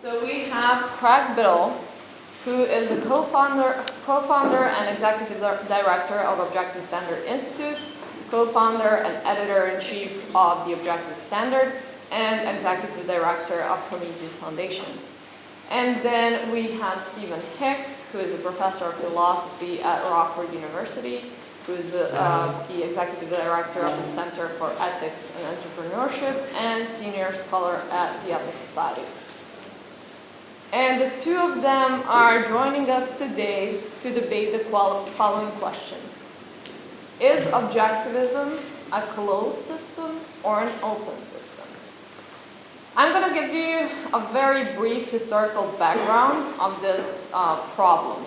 So we have Craig Biddle, who is a co-founder and executive director of Objective Standard Institute, co-founder and editor-in-chief of the Objective Standard, and executive director of Prometheus Foundation. And then we have Stephen Hicks, who is a professor of philosophy at Rockford University, who is the executive director of the Center for Ethics and Entrepreneurship and senior scholar at the Ethics Society. And the two of them are joining us today to debate the following question. Is objectivism a closed system or an open system? I'm going to give you a very brief historical background of this problem.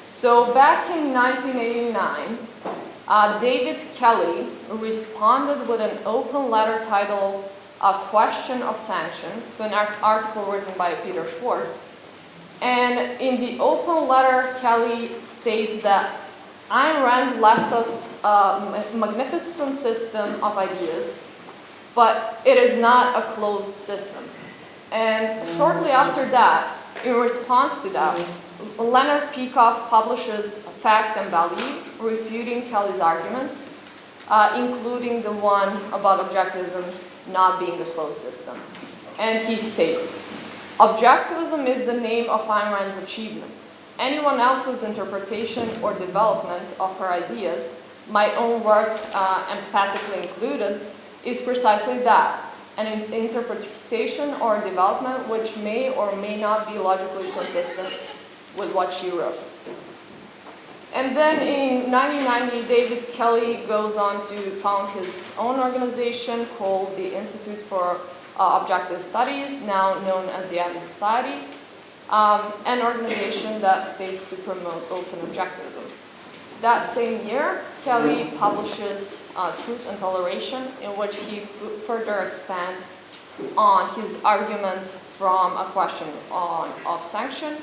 So back in 1989, David Kelly responded with an open letter titled A Question of Sanction to an article written by Peter Schwartz. And in the open letter, Kelly states that Ayn Rand left us a magnificent system of ideas, but it is not a closed system. And shortly after that, in response to that, Leonard Peikoff publishes Fact and Value, refuting Kelly's arguments, including the one about objectivism not being a closed system. And he states, objectivism is the name of Ayn Rand's achievement. Anyone else's interpretation or development of her ideas, my own work emphatically included, is precisely that, an interpretation or development which may or may not be logically consistent with what she wrote. And then in 1990, David Kelly goes on to found his own organization called the Institute for Objective Studies, now known as the Ethics Society, an organization that states to promote open objectivism. That same year, Kelly publishes Truth and Toleration, in which he further expands on his argument from a question of sanction,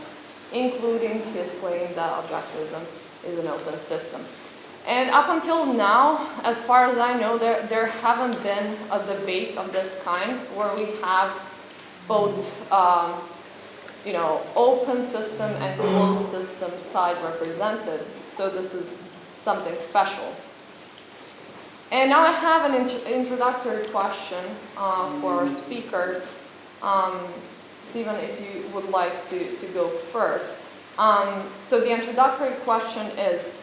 including his claim that objectivism is an open system. And up until now, as far as I know, there haven't been a debate of this kind where we have both open system and closed system side represented. So this is something special. And now I have an introductory question for our speakers. Stephen, if you would like to go first. So the introductory question is,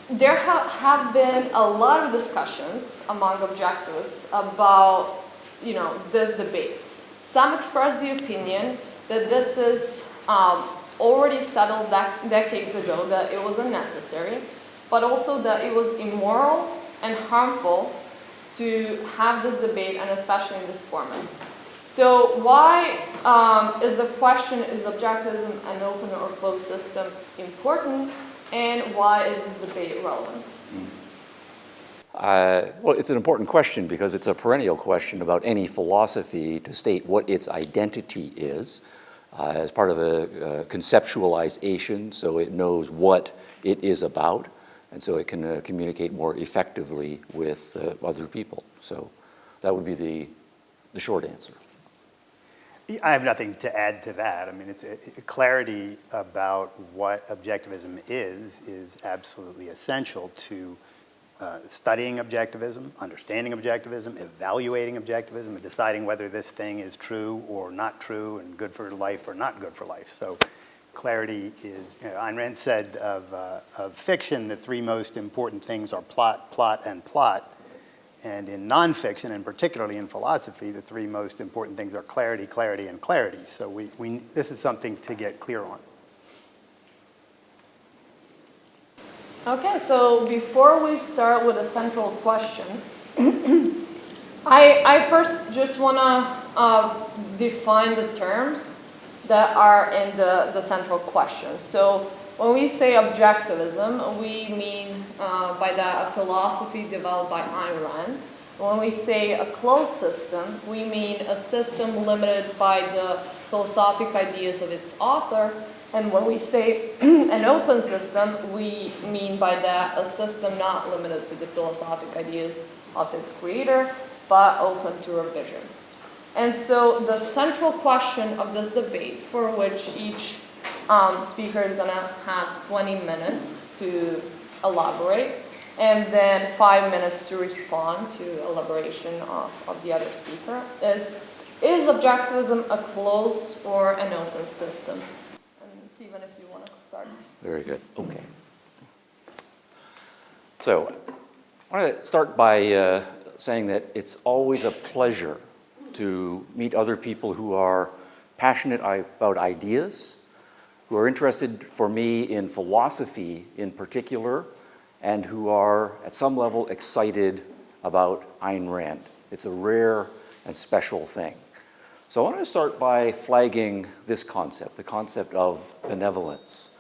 there have been a lot of discussions among objectivists about this debate. Some express the opinion that this is already settled decades ago, that it was unnecessary, but also that it was immoral and harmful to have this debate, and especially in this format. So why is the question, is objectivism an open or closed system important, and why is this debate relevant? Well, it's an important question because it's a perennial question about any philosophy to state what its identity is as part of a conceptualization, so it knows what it is about, and so it can communicate more effectively with other people. So that would be the short answer. I have nothing to add to that. I mean, clarity about what objectivism is absolutely essential to studying objectivism, understanding objectivism, evaluating objectivism, and deciding whether this thing is true or not true and good for life or not good for life. So clarity is, Ayn Rand said of fiction, the three most important things are plot, plot, and plot. And in nonfiction, and particularly in philosophy, the three most important things are clarity, clarity, and clarity. So this is something to get clear on. Okay, so before we start with a central question, I first just want to define the terms that are in the central question. So when we say objectivism, we mean by that a philosophy developed by Ayn Rand. When we say a closed system, we mean a system limited by the philosophic ideas of its author. And when we say an open system, we mean by that a system not limited to the philosophic ideas of its creator, but open to revisions. And so the central question of this debate, for which each speaker is going to have 20 minutes to elaborate, and then 5 minutes to respond to elaboration of the other speaker, is objectivism a closed or an open system? And Stephen, if you want to start. Very good. Okay. So I want to start by saying that it's always a pleasure to meet other people who are passionate about ideas, who are interested, for me, in philosophy in particular, and who are, at some level, excited about Ayn Rand. It's a rare and special thing. So I want to start by flagging this concept, the concept of benevolence.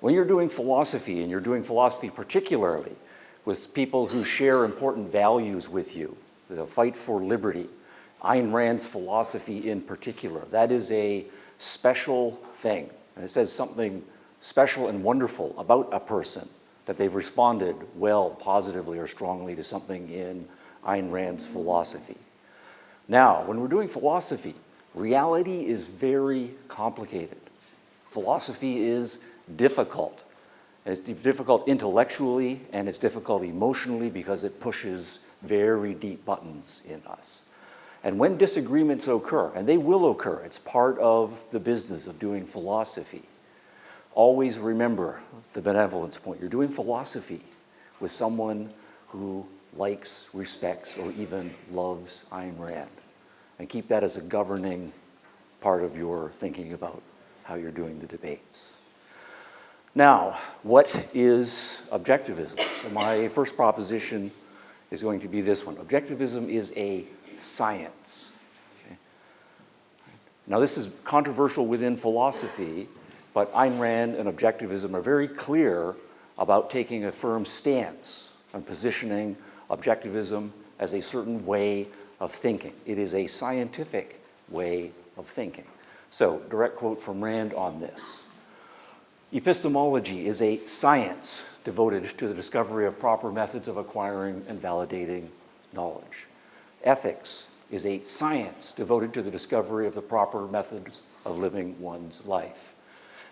When you're doing philosophy, and you're doing philosophy particularly with people who share important values with you, the fight for liberty, Ayn Rand's philosophy in particular, that is a special thing. And it says something special and wonderful about a person, that they've responded well, positively, or strongly to something in Ayn Rand's philosophy. Now, when we're doing philosophy, reality is very complicated. Philosophy is difficult. It's difficult intellectually, and it's difficult emotionally because it pushes very deep buttons in us. And when disagreements occur, and they will occur, it's part of the business of doing philosophy, always remember the benevolence point. You're doing philosophy with someone who likes, respects, or even loves Ayn Rand. And keep that as a governing part of your thinking about how you're doing the debates. Now, what is objectivism? My first proposition is going to be this one. Objectivism is a science. Okay? Now, this is controversial within philosophy, but Ayn Rand and objectivism are very clear about taking a firm stance on positioning objectivism as a certain way of thinking. It is a scientific way of thinking. So, direct quote from Rand on this. Epistemology is a science devoted to the discovery of proper methods of acquiring and validating knowledge. Ethics is a science devoted to the discovery of the proper methods of living one's life.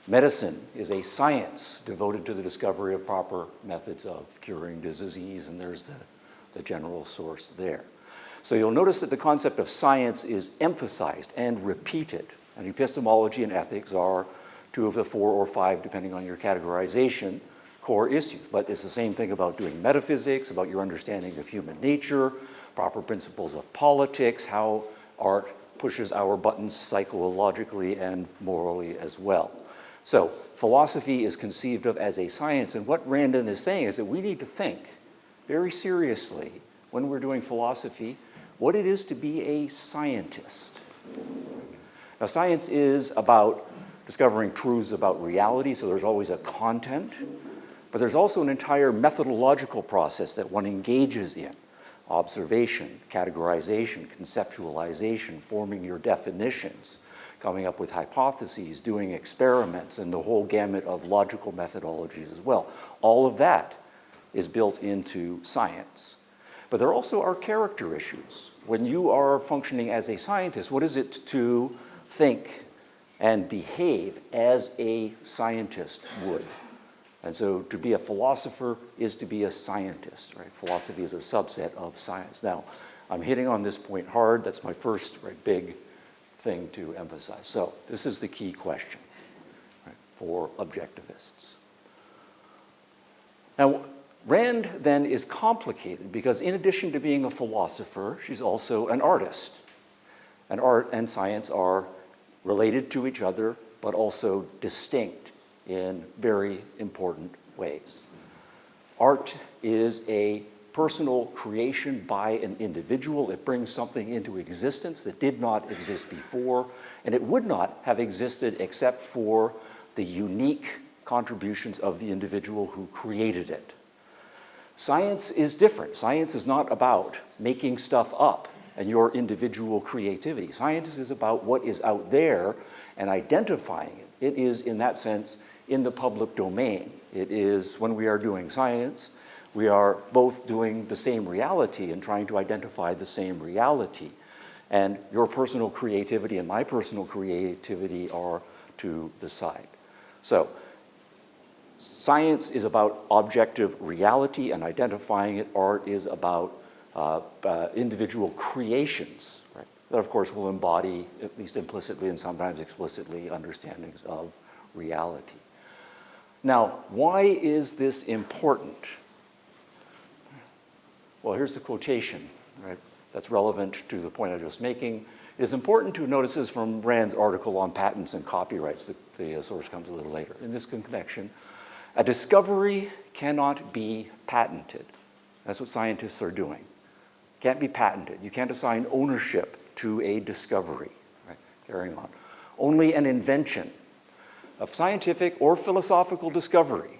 Medicine is a science devoted to the discovery of proper methods of curing disease, and there's the general source there. So you'll notice that the concept of science is emphasized and repeated, and epistemology and ethics are two of the 4 or 5, depending on your categorization, core issues. But it's the same thing about doing metaphysics, about your understanding of human nature, proper principles of politics, how art pushes our buttons psychologically and morally as well. So philosophy is conceived of as a science, and what Randon is saying is that we need to think very seriously when we're doing philosophy what it is to be a scientist. Now, science is about discovering truths about reality, so there's always a content, but there's also an entire methodological process that one engages in. Observation, categorization, conceptualization, forming your definitions, coming up with hypotheses, doing experiments, and the whole gamut of logical methodologies as well. All of that is built into science. But there also are character issues. When you are functioning as a scientist, what is it to think and behave as a scientist would? And so to be a philosopher is to be a scientist, right? Philosophy is a subset of science. Now, I'm hitting on this point hard. That's my first big thing to emphasize. So this is the key question, right, for objectivists. Now, Rand then is complicated because in addition to being a philosopher, she's also an artist. And art and science are related to each other, but also distinct in very important ways. Art is a personal creation by an individual. It brings something into existence that did not exist before, and it would not have existed except for the unique contributions of the individual who created it. Science is different. Science is not about making stuff up and your individual creativity. Science is about what is out there and identifying it. It is, in that sense, in the public domain. It is, when we are doing science, we are both doing the same reality and trying to identify the same reality. and your personal creativity and my personal creativity are to the side. So science is about objective reality and identifying it. Art is about individual creations, right? That, of course, will embody, at least implicitly and sometimes explicitly, understandings of reality. Now, why is this important? Well, here's the quotation, right? That's relevant to the point I was making. It is important to notice this from Rand's article on patents and copyrights. The source comes a little later. In this connection, a discovery cannot be patented. That's what scientists are doing. Can't be patented. You can't assign ownership to a discovery. Right? Carrying on. Only an invention of scientific or philosophical discovery,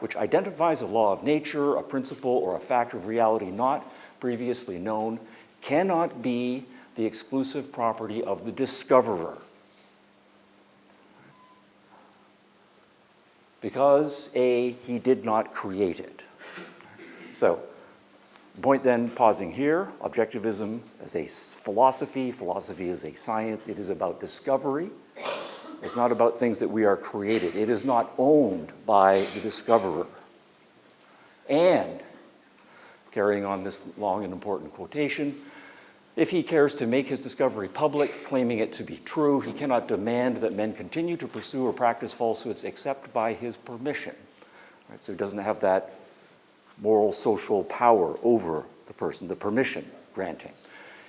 which identifies a law of nature, a principle, or a fact of reality not previously known, cannot be the exclusive property of the discoverer. Because he did not create it. So, point then, pausing here, objectivism as a philosophy is a science. It is about discovery. It's not about things that we are created. It is not owned by the discoverer. And, carrying on this long and important quotation, if he cares to make his discovery public, claiming it to be true, he cannot demand that men continue to pursue or practice falsehoods except by his permission. Right? So he doesn't have that moral, social power over the person, the permission granting.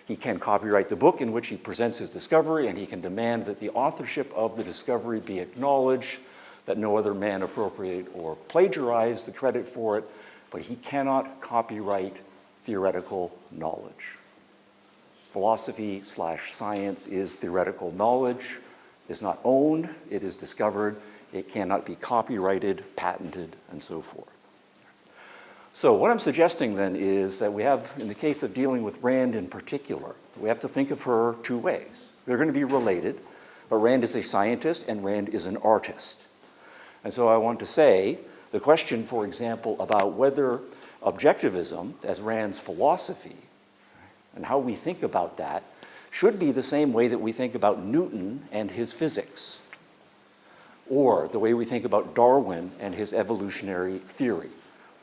He can copyright the book in which he presents his discovery, and he can demand that the authorship of the discovery be acknowledged, that no other man appropriate or plagiarize the credit for it, but he cannot copyright theoretical knowledge. Philosophy/science is theoretical knowledge. It's not owned, it is discovered. It cannot be copyrighted, patented, and so forth. So what I'm suggesting then is that we have, in the case of dealing with Rand in particular, we have to think of her two ways. They're going to be related, but Rand is a scientist and Rand is an artist. And so I want to say, the question, for example, about whether objectivism, as Rand's philosophy, and how we think about that, should be the same way that we think about Newton and his physics, or the way we think about Darwin and his evolutionary theory,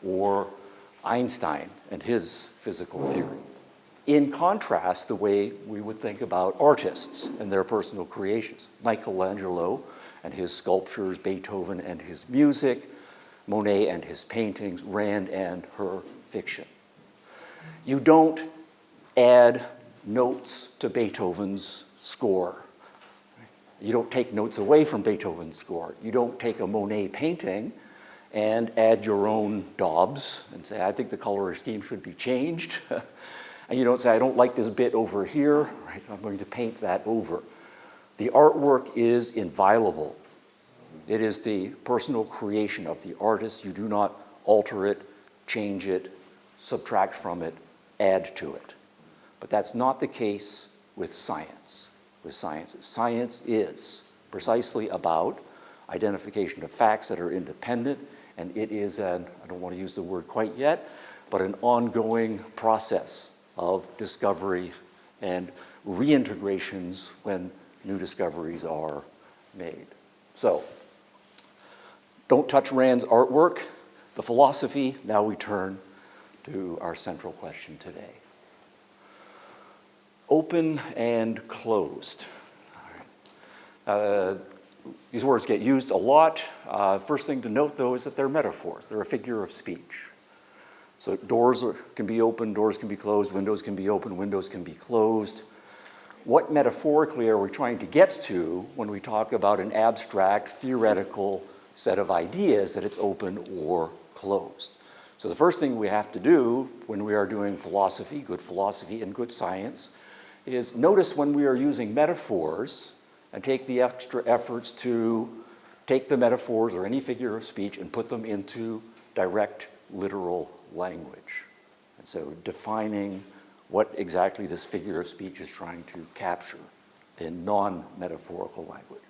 or Einstein and his physical theory. In contrast, the way we would think about artists and their personal creations, Michelangelo and his sculptures, Beethoven and his music, Monet and his paintings, Rand and her fiction. You don't add notes to Beethoven's score. You don't take notes away from Beethoven's score. You don't take a Monet painting and add your own daubs and say, I think the color scheme should be changed. And you don't say, I don't like this bit over here, right? I'm going to paint that over. The artwork is inviolable. It is the personal creation of the artist. You do not alter it, change it, subtract from it, add to it. But that's not the case with science. With science, science is precisely about identification of facts that are independent, and it is an, I don't want to use the word quite yet, but an ongoing process of discovery and reintegrations when new discoveries are made. So, don't touch Rand's artwork, the philosophy. Now we turn to our central question today. Open and closed. These words get used a lot. First thing to note, though, is that they're metaphors. They're a figure of speech. So doors can be open, doors can be closed, windows can be open, windows can be closed. What metaphorically are we trying to get to when we talk about an abstract, theoretical set of ideas that it's open or closed? So the first thing we have to do when we are doing philosophy and good science, is notice when we are using metaphors and take the extra efforts to take the metaphors or any figure of speech and put them into direct, literal language. And so defining what exactly this figure of speech is trying to capture in non-metaphorical language.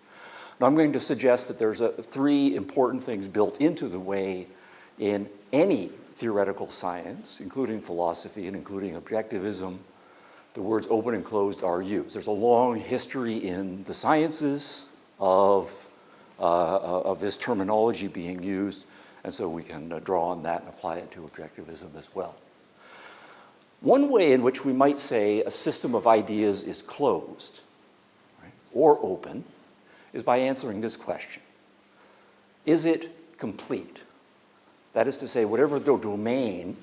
Now I'm going to suggest that there's three important things built into the way in any theoretical science, including philosophy and including objectivism, the words open and closed are used. There's a long history in the sciences of this terminology being used, and so we can draw on that and apply it to objectivism as well. One way in which we might say a system of ideas is closed, right, or open is by answering this question. Is it complete? That is to say, whatever the domain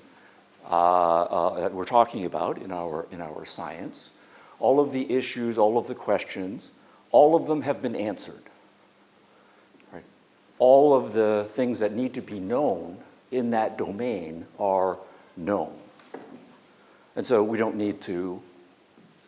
that we're talking about in our science, all of the issues, all of the questions, all of them have been answered. Right? All of the things that need to be known in that domain are known. And so we don't need to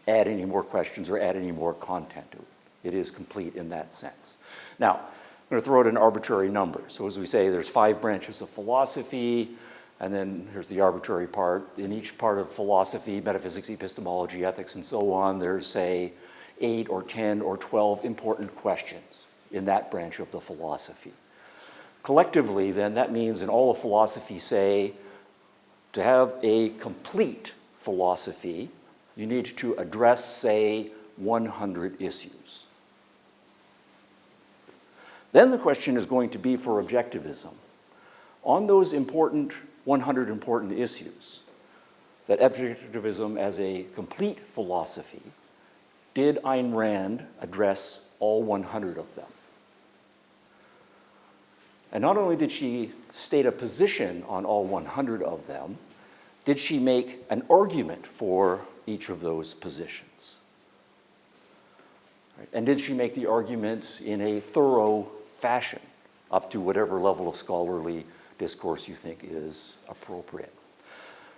add any more questions or add any more content to it. It is complete in that sense. Now, I'm going to throw out an arbitrary number. So as we say, there's 5 branches of philosophy, and then here's the arbitrary part. In each part of philosophy, metaphysics, epistemology, ethics, and so on, there's, say, 8 or 10 or 12 important questions in that branch of the philosophy. Collectively, then, that means in all of philosophy, say, to have a complete philosophy, you need to address, say, 100 issues. Then the question is going to be for objectivism. On those 100 important issues, that objectivism as a complete philosophy, did Ayn Rand address all 100 of them? And not only did she state a position on all 100 of them, did she make an argument for each of those positions? Right? And did she make the argument in a thorough fashion, up to whatever level of scholarly discourse you think is appropriate?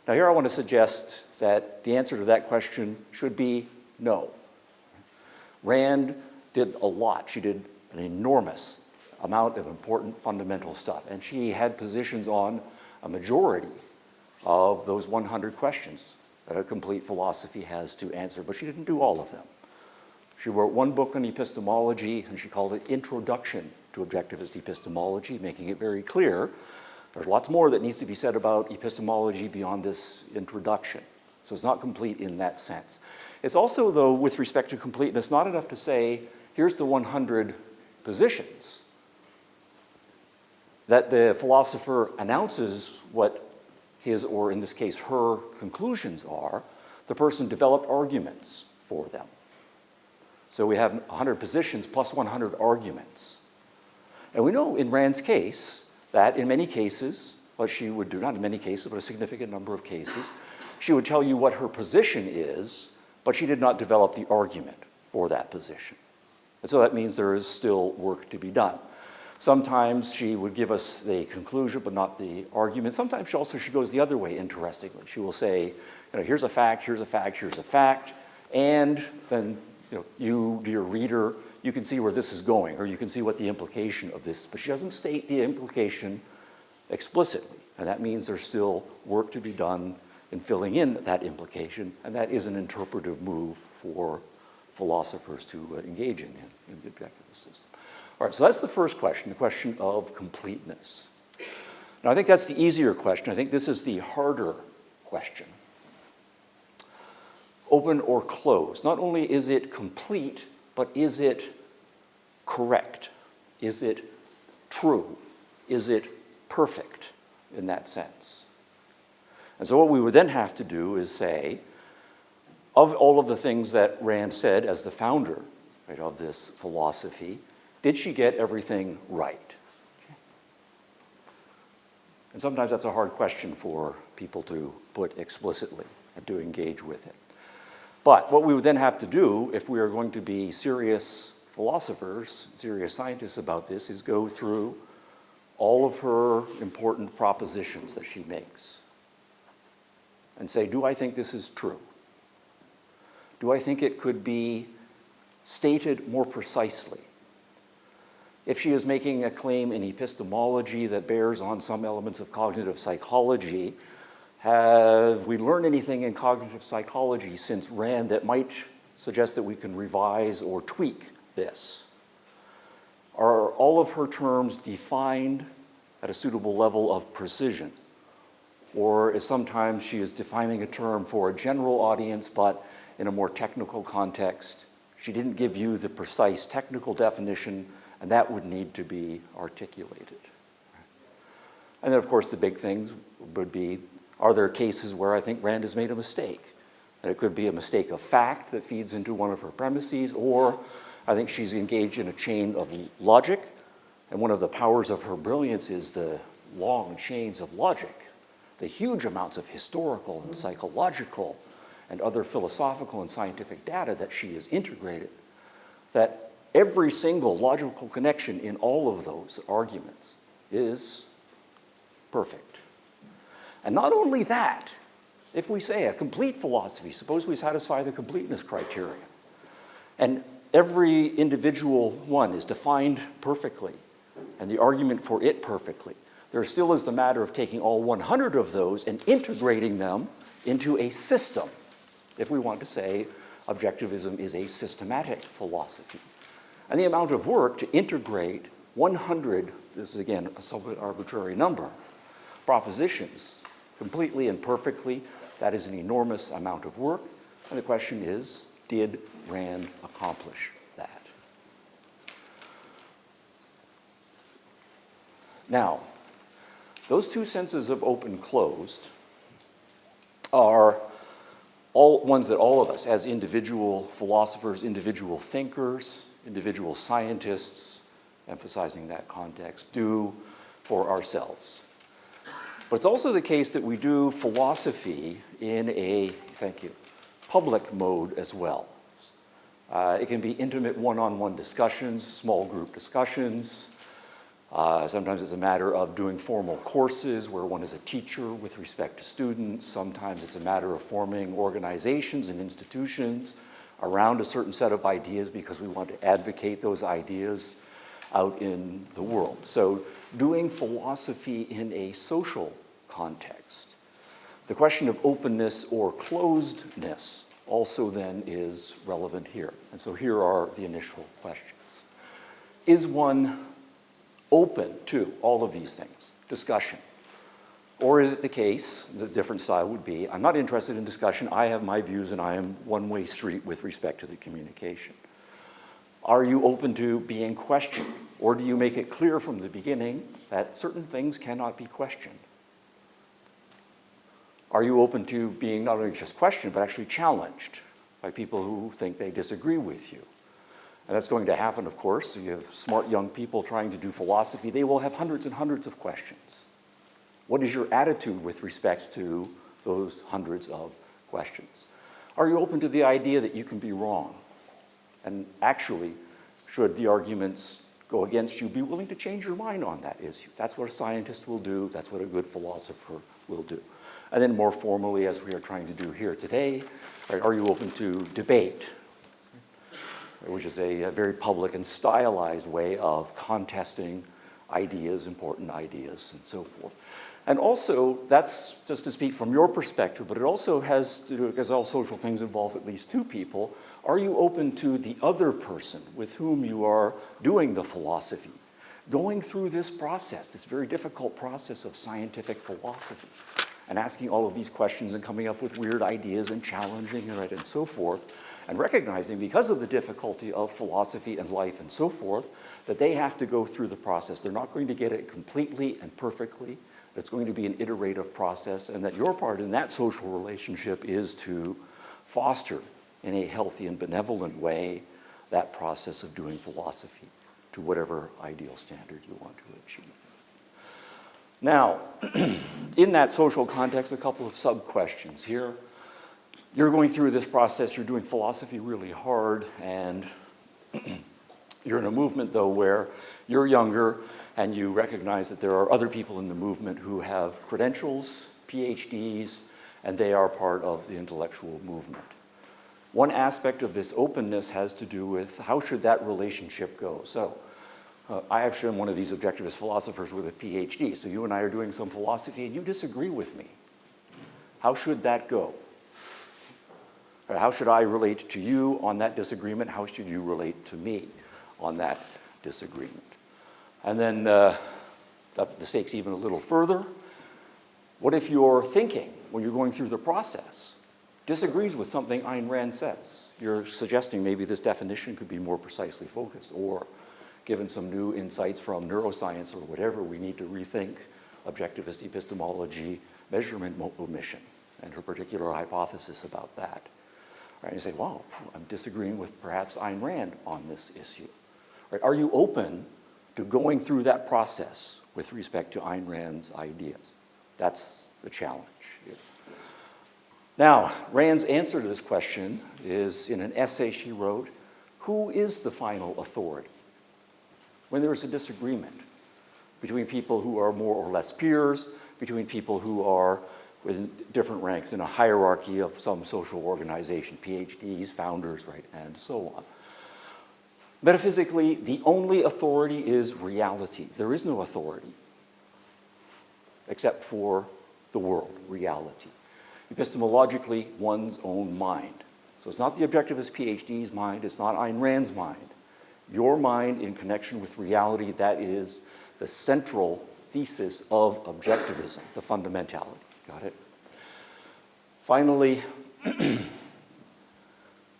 Now here I want to suggest that the answer to that question should be no. Rand did a lot. She did an enormous amount of important fundamental stuff, and she had positions on a majority of those 100 questions that a complete philosophy has to answer, but she didn't do all of them. She wrote one book on epistemology, and she called it Introduction to Objectivist Epistemology, making it very clear there's lots more that needs to be said about epistemology beyond this introduction. So it's not complete in that sense. It's also, though, with respect to completeness, not enough to say, here's the 100 positions. That the philosopher announces what his, or in this case, her conclusions are, the person developed arguments for them. So we have 100 positions plus 100 arguments. And we know in Rand's case that in many cases, what she would do, not in many cases, but a significant number of cases, she would tell you what her position is, but she did not develop the argument for that position. And so that means there is still work to be done. Sometimes she would give us the conclusion, but not the argument. Sometimes she goes the other way, interestingly. She will say, here's a fact, here's a fact, here's a fact, and then you, dear reader, you can see where this is going, or you can see what the implication of this, but she doesn't state the implication explicitly, and that means there's still work to be done in filling in that implication, and that is an interpretive move for philosophers to engage in the objectivist system. All right, so that's the first question, the question of completeness. Now, I think that's the easier question. I think this is the harder question. Open or closed. Not only is it complete, but is it correct? Is it true? Is it perfect in that sense? And so what we would then have to do is say, of all of the things that Rand said as the founder, right, of this philosophy, did she get everything right? Okay. And sometimes that's a hard question for people to put explicitly and to engage with it. But what we would then have to do, if we are going to be serious philosophers, serious scientists about this, is go through all of her important propositions that she makes and say, do I think this is true? Do I think it could be stated more precisely? If she is making a claim in epistemology that bears on some elements of cognitive psychology, have we learned anything in cognitive psychology since Rand that might suggest that we can revise or tweak this? Are all of her terms defined at a suitable level of precision? Or is sometimes she is defining a term for a general audience, but in a more technical context. She didn't give you the precise technical definition, and that would need to be articulated. And then, of course, the big things would be, are there cases where I think Rand has made a mistake? And it could be a mistake of fact that feeds into one of her premises, or I think she's engaged in a chain of logic, and one of the powers of her brilliance is the long chains of logic, the huge amounts of historical and psychological and other philosophical and scientific data that she has integrated, that every single logical connection in all of those arguments is perfect. And not only that, if we say a complete philosophy, suppose we satisfy the completeness criteria, and every individual one is defined perfectly, and the argument for it perfectly, there still is the matter of taking all 100 of those and integrating them into a system, if we want to say objectivism is a systematic philosophy. And the amount of work to integrate 100, this is again a somewhat arbitrary number, propositions completely and perfectly, that is an enormous amount of work. And the question is, did Rand accomplish that? Now, those two senses of open-closed are all ones that all of us, as individual philosophers, individual thinkers, individual scientists, emphasizing that context, do for ourselves. But it's also the case that we do philosophy in a, thank you, public mode as well. It can be intimate one-on-one discussions, small group discussions. Sometimes it's a matter of doing formal courses where one is a teacher with respect to students. Sometimes it's a matter of forming organizations and institutions around a certain set of ideas because we want to advocate those ideas out in the world. So doing philosophy in a social context. The question of openness or closedness also then is relevant here. And so here are the initial questions. Is one open to all of these things, discussion? Or is it the case, the different style would be, I'm not interested in discussion, I have my views and I am one-way street with respect to the communication? Are you open to being questioned? Or do you make it clear from the beginning that certain things cannot be questioned? Are you open to being not only just questioned, but actually challenged by people who think they disagree with you? And that's going to happen, of course. You have smart young people trying to do philosophy. They will have hundreds and hundreds of questions. What is your attitude with respect to those hundreds of questions? Are you open to the idea that you can be wrong? And actually, should the arguments go against you, be willing to change your mind on that issue? That's what a scientist will do. That's what a good philosopher will do. And then more formally, as we are trying to do here today, are you open to debate, which is a very public and stylized way of contesting ideas, important ideas, and so forth. And also, that's just to speak from your perspective, but it also has to do, because all social things involve at least two people, are you open to the other person with whom you are doing the philosophy, going through this process, this very difficult process of scientific philosophy, and asking all of these questions and coming up with weird ideas and challenging it and so forth, and recognizing because of the difficulty of philosophy and life and so forth, that they have to go through the process. They're not going to get it completely and perfectly. It's going to be an iterative process, and that your part in that social relationship is to foster in a healthy and benevolent way that process of doing philosophy to whatever ideal standard you want to achieve. Now, in that social context, a couple of sub-questions here. You're going through this process, you're doing philosophy really hard, and you're in a movement, though, where you're younger and you recognize that there are other people in the movement who have credentials, PhDs, and they are part of the intellectual movement. One aspect of this openness has to do with how should that relationship go. So I actually am one of these objectivist philosophers with a PhD, so you and I are doing some philosophy and you disagree with me. How should that go? How should I relate to you on that disagreement? How should you relate to me on that disagreement? And then up the stakes even a little further. What if you're thinking when you're going through the process disagrees with something Ayn Rand says. You're suggesting maybe this definition could be more precisely focused, or given some new insights from neuroscience or whatever, we need to rethink objectivist epistemology, measurement omission, and her particular hypothesis about that. Right? You say, wow, I'm disagreeing with perhaps Ayn Rand on this issue. Right? Are you open to going through that process with respect to Ayn Rand's ideas? That's the challenge here. Now, Rand's answer to this question is in an essay she wrote, who is the final authority? When there is a disagreement between people who are more or less peers, between people who are within different ranks in a hierarchy of some social organization, PhDs, founders, right, and so on. Metaphysically, the only authority is reality. There is no authority except for the world, reality. Epistemologically, one's own mind. So it's not the objectivist PhD's mind, it's not Ayn Rand's mind. Your mind in connection with reality, that is the central thesis of objectivism, the fundamentality. Got it? Finally,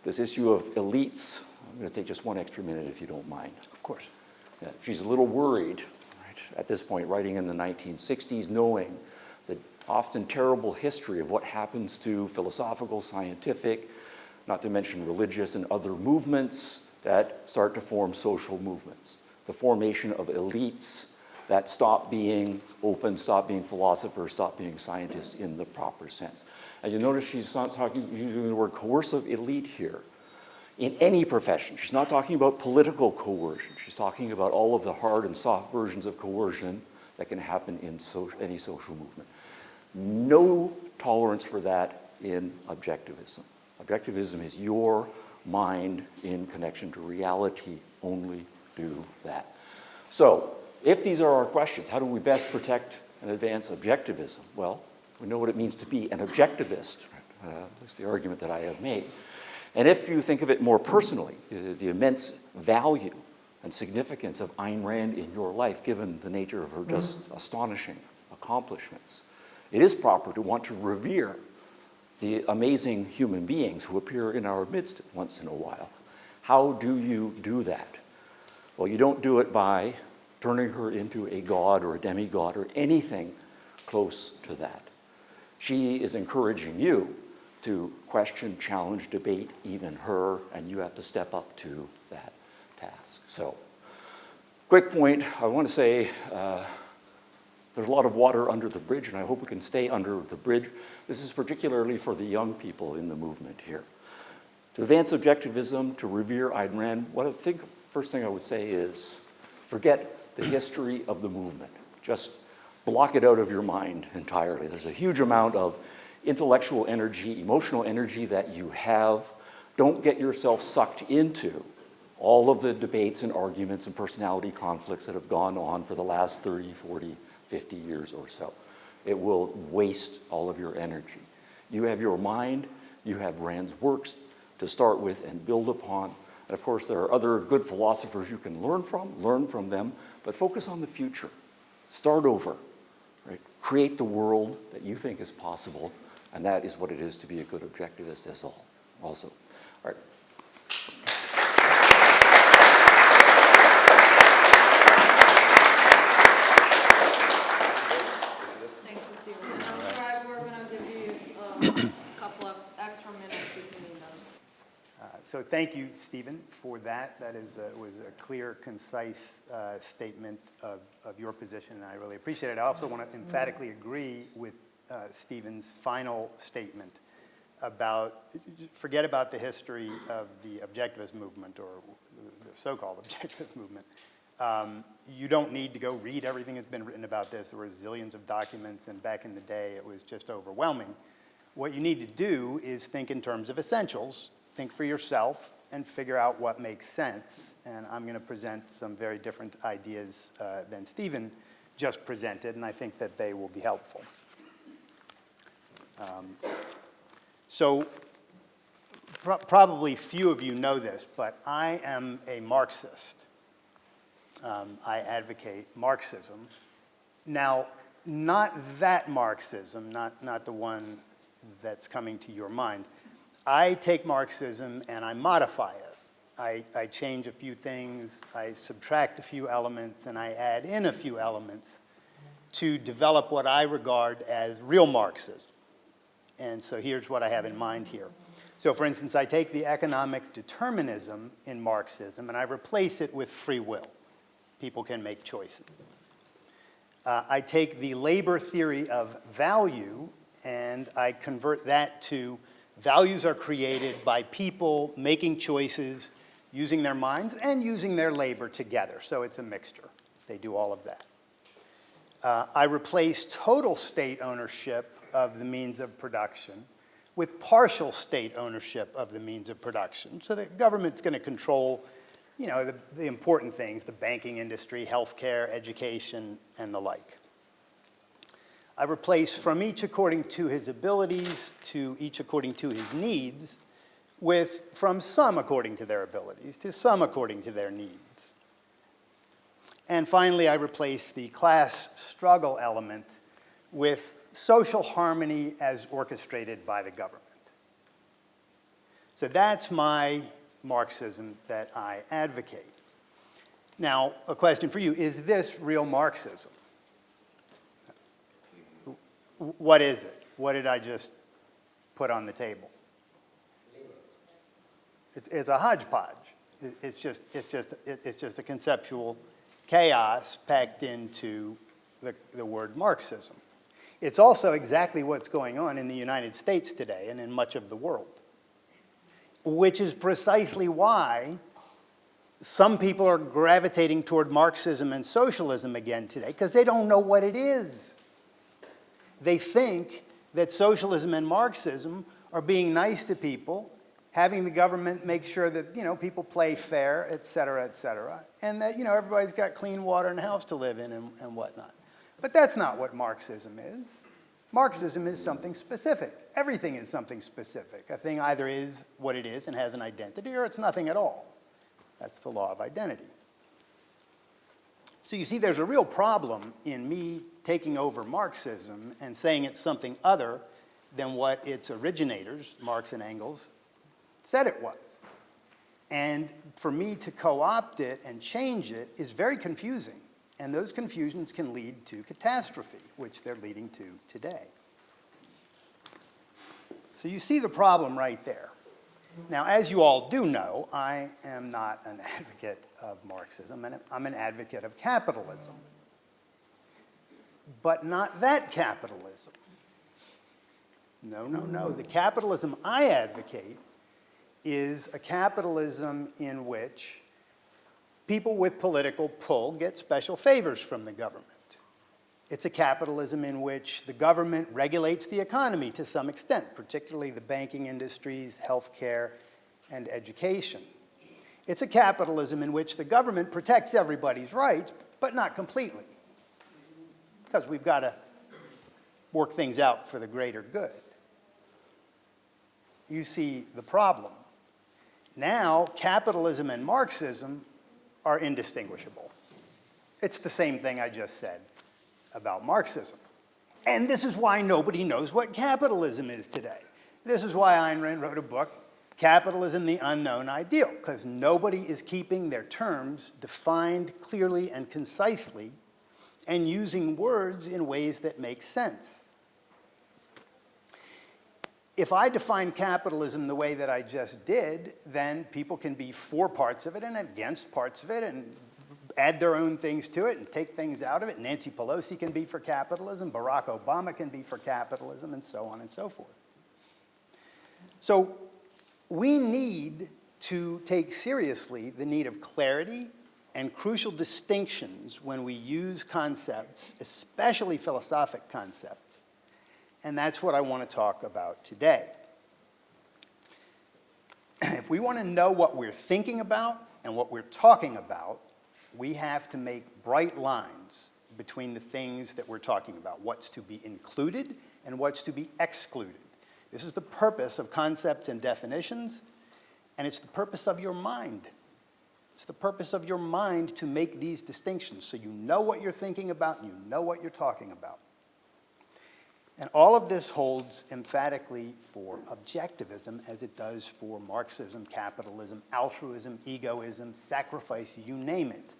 this issue of elites. I'm going to take just one extra minute if you don't mind. Of course. Yeah, she's a little worried, right, at this point, writing in the 1960s, knowing the often terrible history of what happens to philosophical, scientific, not to mention religious and other movements that start to form social movements. The formation of elites that stop being open, stop being philosophers, stop being scientists in the proper sense. And you notice she's not using the word coercive elite here. In any profession, she's not talking about political coercion. She's talking about all of the hard and soft versions of coercion that can happen in any social movement. No tolerance for that in objectivism. Objectivism is your mind in connection to reality. Only do that. So, if these are our questions, how do we best protect and advance objectivism? Well, we know what it means to be an objectivist. That's the argument that I have made. And if you think of it more personally, the immense value and significance of Ayn Rand in your life, given the nature of her just astonishing accomplishments, it is proper to want to revere the amazing human beings who appear in our midst once in a while. How do you do that? Well, you don't do it by turning her into a god or a demigod or anything close to that. She is encouraging you to question, challenge, debate even her, and you have to step up to that task. So, quick point, I want to say there's a lot of water under the bridge, and I hope we can stay under the bridge. This is particularly for the young people in the movement here. To advance objectivism, to revere Ayn Rand, what I think first thing I would say is forget the history of the movement. Just block it out of your mind entirely. There's a huge amount of intellectual energy, emotional energy that you have. Don't get yourself sucked into all of the debates and arguments and personality conflicts that have gone on for the last 30, 40, 50 years or so. It will waste all of your energy. You have your mind, you have Rand's works to start with and build upon. And of course, there are other good philosophers you can learn from them, but focus on the future. Start over, right? Create the world that you think is possible, and that is what it is to be a good objectivist as all. Also. All right. Thanks, Stephen. And I'm sorry, we're going to give you a couple of extra minutes if you need them. So thank you, Stephen, for that. That was a clear, concise statement of your position, and I really appreciate it. I also want to emphatically agree with Stephen's final statement about, forget about the history of the objectivist movement or the so-called objectivist movement. You don't need to go read everything that's been written about this. There were zillions of documents, and back in the day, it was just overwhelming. What you need to do is think in terms of essentials, think for yourself, and figure out what makes sense. And I'm going to present some very different ideas than Stephen just presented, and I think that they will be helpful. So probably few of you know this, but I am a Marxist. I advocate Marxism. Now, not that Marxism, not the one that's coming to your mind. I take Marxism and I modify it. I change a few things, I subtract a few elements, and I add in a few elements to develop what I regard as real Marxism. And so here's what I have in mind here. So for instance, I take the economic determinism in Marxism and I replace it with free will. People can make choices. I take the labor theory of value and I convert that to values are created by people making choices, using their minds and using their labor together. So it's a mixture. They do all of that. I replace total state ownership of the means of production with partial state ownership of the means of production. So the government's going to control, you know, the important things, the banking industry, healthcare, education, and the like. I replace from each according to his abilities to each according to his needs with from some according to their abilities to some according to their needs. And finally, I replace the class struggle element with social harmony as orchestrated by the government. So that's my Marxism that I advocate. Now, a question for you, is this real Marxism? What is it? What did I just put on the table? It's a hodgepodge. It's just a conceptual chaos packed into the word Marxism. It's also exactly what's going on in the United States today and in much of the world, which is precisely why some people are gravitating toward Marxism and socialism again today, because they don't know what it is. They think that socialism and Marxism are being nice to people, having the government make sure that, you know, people play fair, et cetera, and that, you know, everybody's got clean water and a house to live in and whatnot. But that's not what Marxism is. Marxism is something specific. Everything is something specific. A thing either is what it is and has an identity, or it's nothing at all. That's the law of identity. So you see, there's a real problem in me taking over Marxism and saying it's something other than what its originators, Marx and Engels, said it was. And for me to co-opt it and change it is very confusing. And those confusions can lead to catastrophe, which they're leading to today. So you see the problem right there. Now, as you all do know, I am not an advocate of Marxism, and I'm an advocate of capitalism. But not that capitalism. No. The capitalism I advocate is a capitalism in which people with political pull get special favors from the government. It's a capitalism in which the government regulates the economy to some extent, particularly the banking industries, healthcare, and education. It's a capitalism in which the government protects everybody's rights, but not completely, because we've got to work things out for the greater good. You see the problem. Now, capitalism and Marxism are indistinguishable. It's the same thing I just said about Marxism. And this is why nobody knows what capitalism is today. This is why Ayn Rand wrote a book, Capitalism, the Unknown Ideal, because nobody is keeping their terms defined clearly and concisely and using words in ways that make sense. If I define capitalism the way that I just did, then people can be for parts of it and against parts of it and add their own things to it and take things out of it. Nancy Pelosi can be for capitalism, Barack Obama can be for capitalism, and so on and so forth. So we need to take seriously the need of clarity and crucial distinctions when we use concepts, especially philosophic concepts. And that's what I want to talk about today. If we want to know what we're thinking about and what we're talking about, we have to make bright lines between the things that we're talking about, what's to be included and what's to be excluded. This is the purpose of concepts and definitions, and it's the purpose of your mind. It's the purpose of your mind to make these distinctions so you know what you're thinking about and you know what you're talking about. And all of this holds emphatically for objectivism as it does for Marxism, capitalism, altruism, egoism, sacrifice, you name it.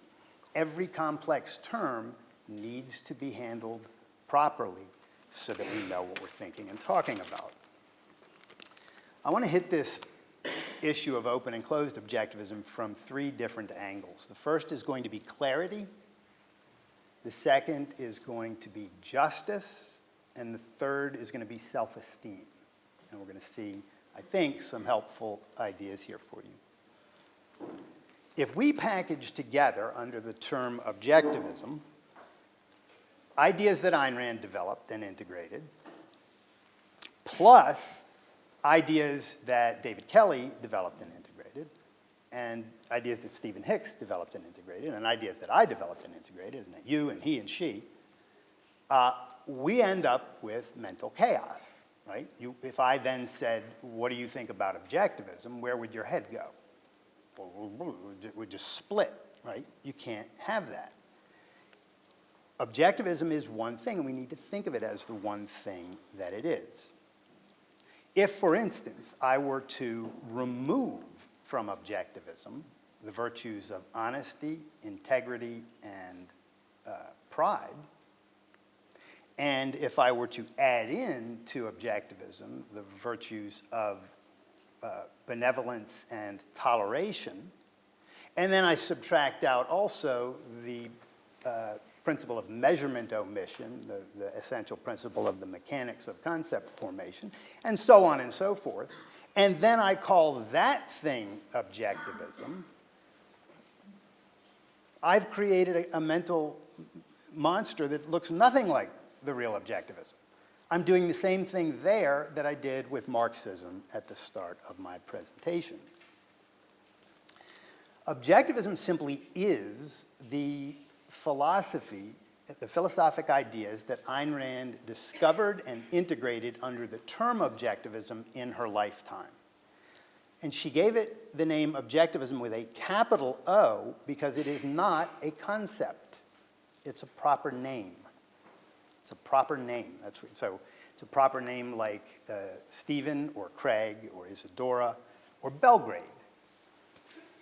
Every complex term needs to be handled properly so that we know what we're thinking and talking about. I want to hit this issue of open and closed objectivism from 3 different angles. The first is going to be clarity. The second is going to be justice. And the third is going to be self-esteem. And we're going to see, I think, some helpful ideas here for you. If we package together under the term objectivism ideas that Ayn Rand developed and integrated, plus ideas that David Kelly developed and integrated, and ideas that Stephen Hicks developed and integrated, and ideas that I developed and integrated, and that you and he and she, we end up with mental chaos, right? If I then said, what do you think about objectivism, where would your head go? Well, it would just split, right? You can't have that. Objectivism is one thing, and we need to think of it as the one thing that it is. If, for instance, I were to remove from objectivism the virtues of honesty, integrity, and pride, and if I were to add in to objectivism the virtues of benevolence and toleration, and then I subtract out also the principle of measurement omission, the essential principle of the mechanics of concept formation, and so on and so forth, and then I call that thing objectivism, I've created a mental monster that looks nothing like the real objectivism. I'm doing the same thing there that I did with Marxism at the start of my presentation. Objectivism simply is the philosophy, the philosophic ideas that Ayn Rand discovered and integrated under the term objectivism in her lifetime. And she gave it the name objectivism with a capital O because it is not a concept. It's a proper name. It's a proper name. So it's a proper name like Stephen or Craig or Isadora or Belgrade.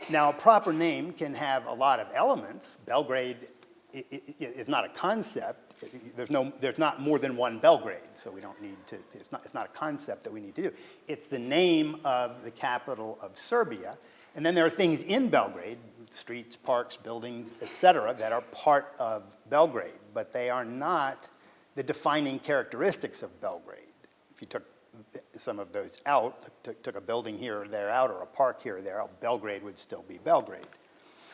Now, a proper name can have a lot of elements. Belgrade is not a concept. There's not more than one Belgrade, so we don't need to. It's not a concept that we need to do. It's the name of the capital of Serbia, and then there are things in Belgrade, streets, parks, buildings, etc., that are part of Belgrade, but they are not the defining characteristics of Belgrade. If you took some of those out, took a building here or there out, or a park here or there out, Belgrade would still be Belgrade.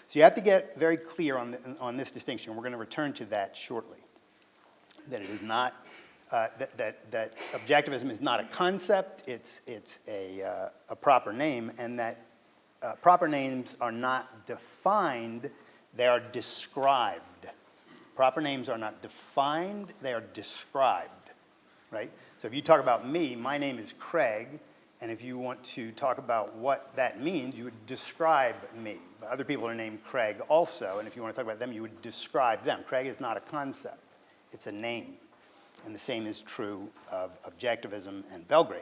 So you have to get very clear on this distinction. We're going to return to that shortly. That it is not, that objectivism is not a concept, it's a proper name, and that proper names are not defined, they are described. Proper names are not defined, they are described, right? So if you talk about me, my name is Craig, and if you want to talk about what that means, you would describe me. But other people are named Craig also, and if you want to talk about them, you would describe them. Craig is not a concept, it's a name. And the same is true of objectivism and Belgrade.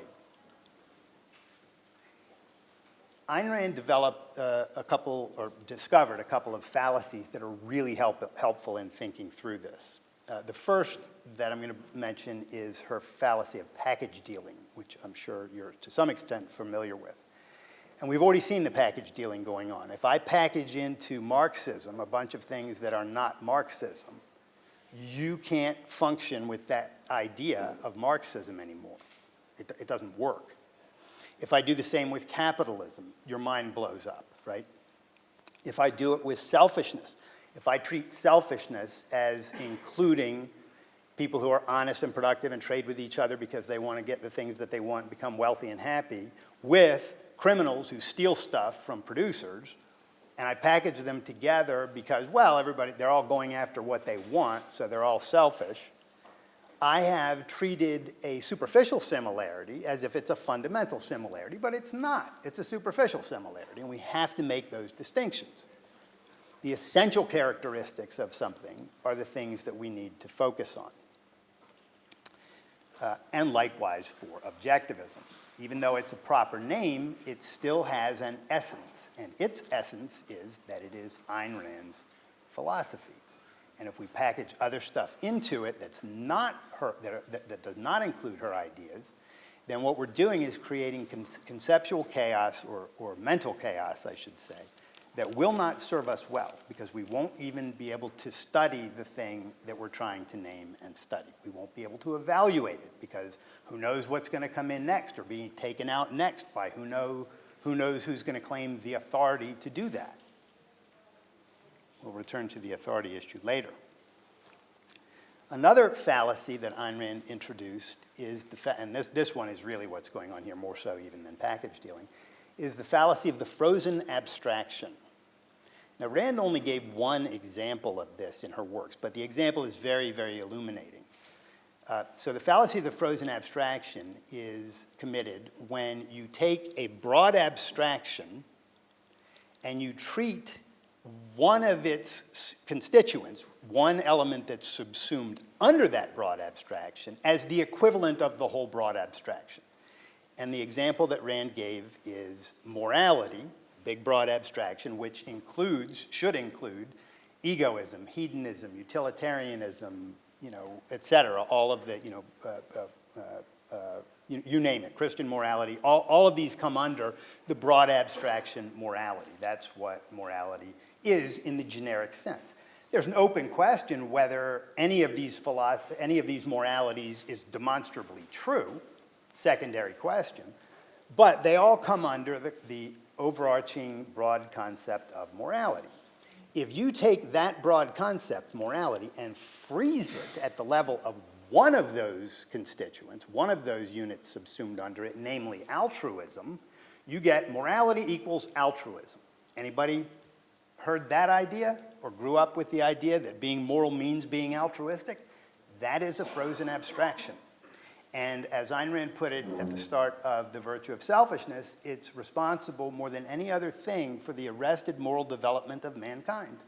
Ayn Rand developed discovered a couple of fallacies that are really helpful in thinking through this. The first that I'm going to mention is her fallacy of package dealing, which I'm sure you're to some extent familiar with. And we've already seen the package dealing going on. If I package into Marxism a bunch of things that are not Marxism, you can't function with that idea of Marxism anymore. It doesn't work. If I do the same with capitalism, your mind blows up, right? If I do it with selfishness, if I treat selfishness as including people who are honest and productive and trade with each other because they want to get the things that they want, become wealthy and happy, with criminals who steal stuff from producers, and I package them together because, well, they're all going after what they want, so they're all selfish, I have treated a superficial similarity as if it's a fundamental similarity, but it's not. It's a superficial similarity, and we have to make those distinctions. The essential characteristics of something are the things that we need to focus on. and likewise for objectivism. Even though it's a proper name, it still has an essence, and its essence is that it is Ayn Rand's philosophy. And if we package other stuff into it that's not her, that does not include her ideas, then what we're doing is creating conceptual chaos, or mental chaos, I should say, that will not serve us well, because we won't even be able to study the thing that we're trying to name and study. We won't be able to evaluate it, because who knows what's going to come in next or be taken out next by who knows who's going to claim the authority to do that. We'll return to the authority issue later. Another fallacy that Ayn Rand introduced is and this one is really what's going on here, more so even than package dealing, is the fallacy of the frozen abstraction. Now, Rand only gave one example of this in her works, but the example is very, very illuminating. So the fallacy of the frozen abstraction is committed when you take a broad abstraction and you treat one of its constituents, one element that's subsumed under that broad abstraction, as the equivalent of the whole broad abstraction. And the example that Rand gave is morality, big broad abstraction, which should include egoism, hedonism, utilitarianism, et cetera, all of the, you name it, Christian morality, all of these come under the broad abstraction morality. That's what morality is in the generic sense. There's an open question whether any of these moralities is demonstrably true, secondary question, but they all come under the overarching broad concept of morality. If you take that broad concept, morality, and freeze it at the level of one of those constituents, one of those units subsumed under it, namely altruism, you get morality equals altruism. Anybody heard that idea or grew up with the idea that being moral means being altruistic? That is a frozen abstraction. And as Ayn Rand put it at the start of The Virtue of Selfishness, it's responsible more than any other thing for the arrested moral development of mankind.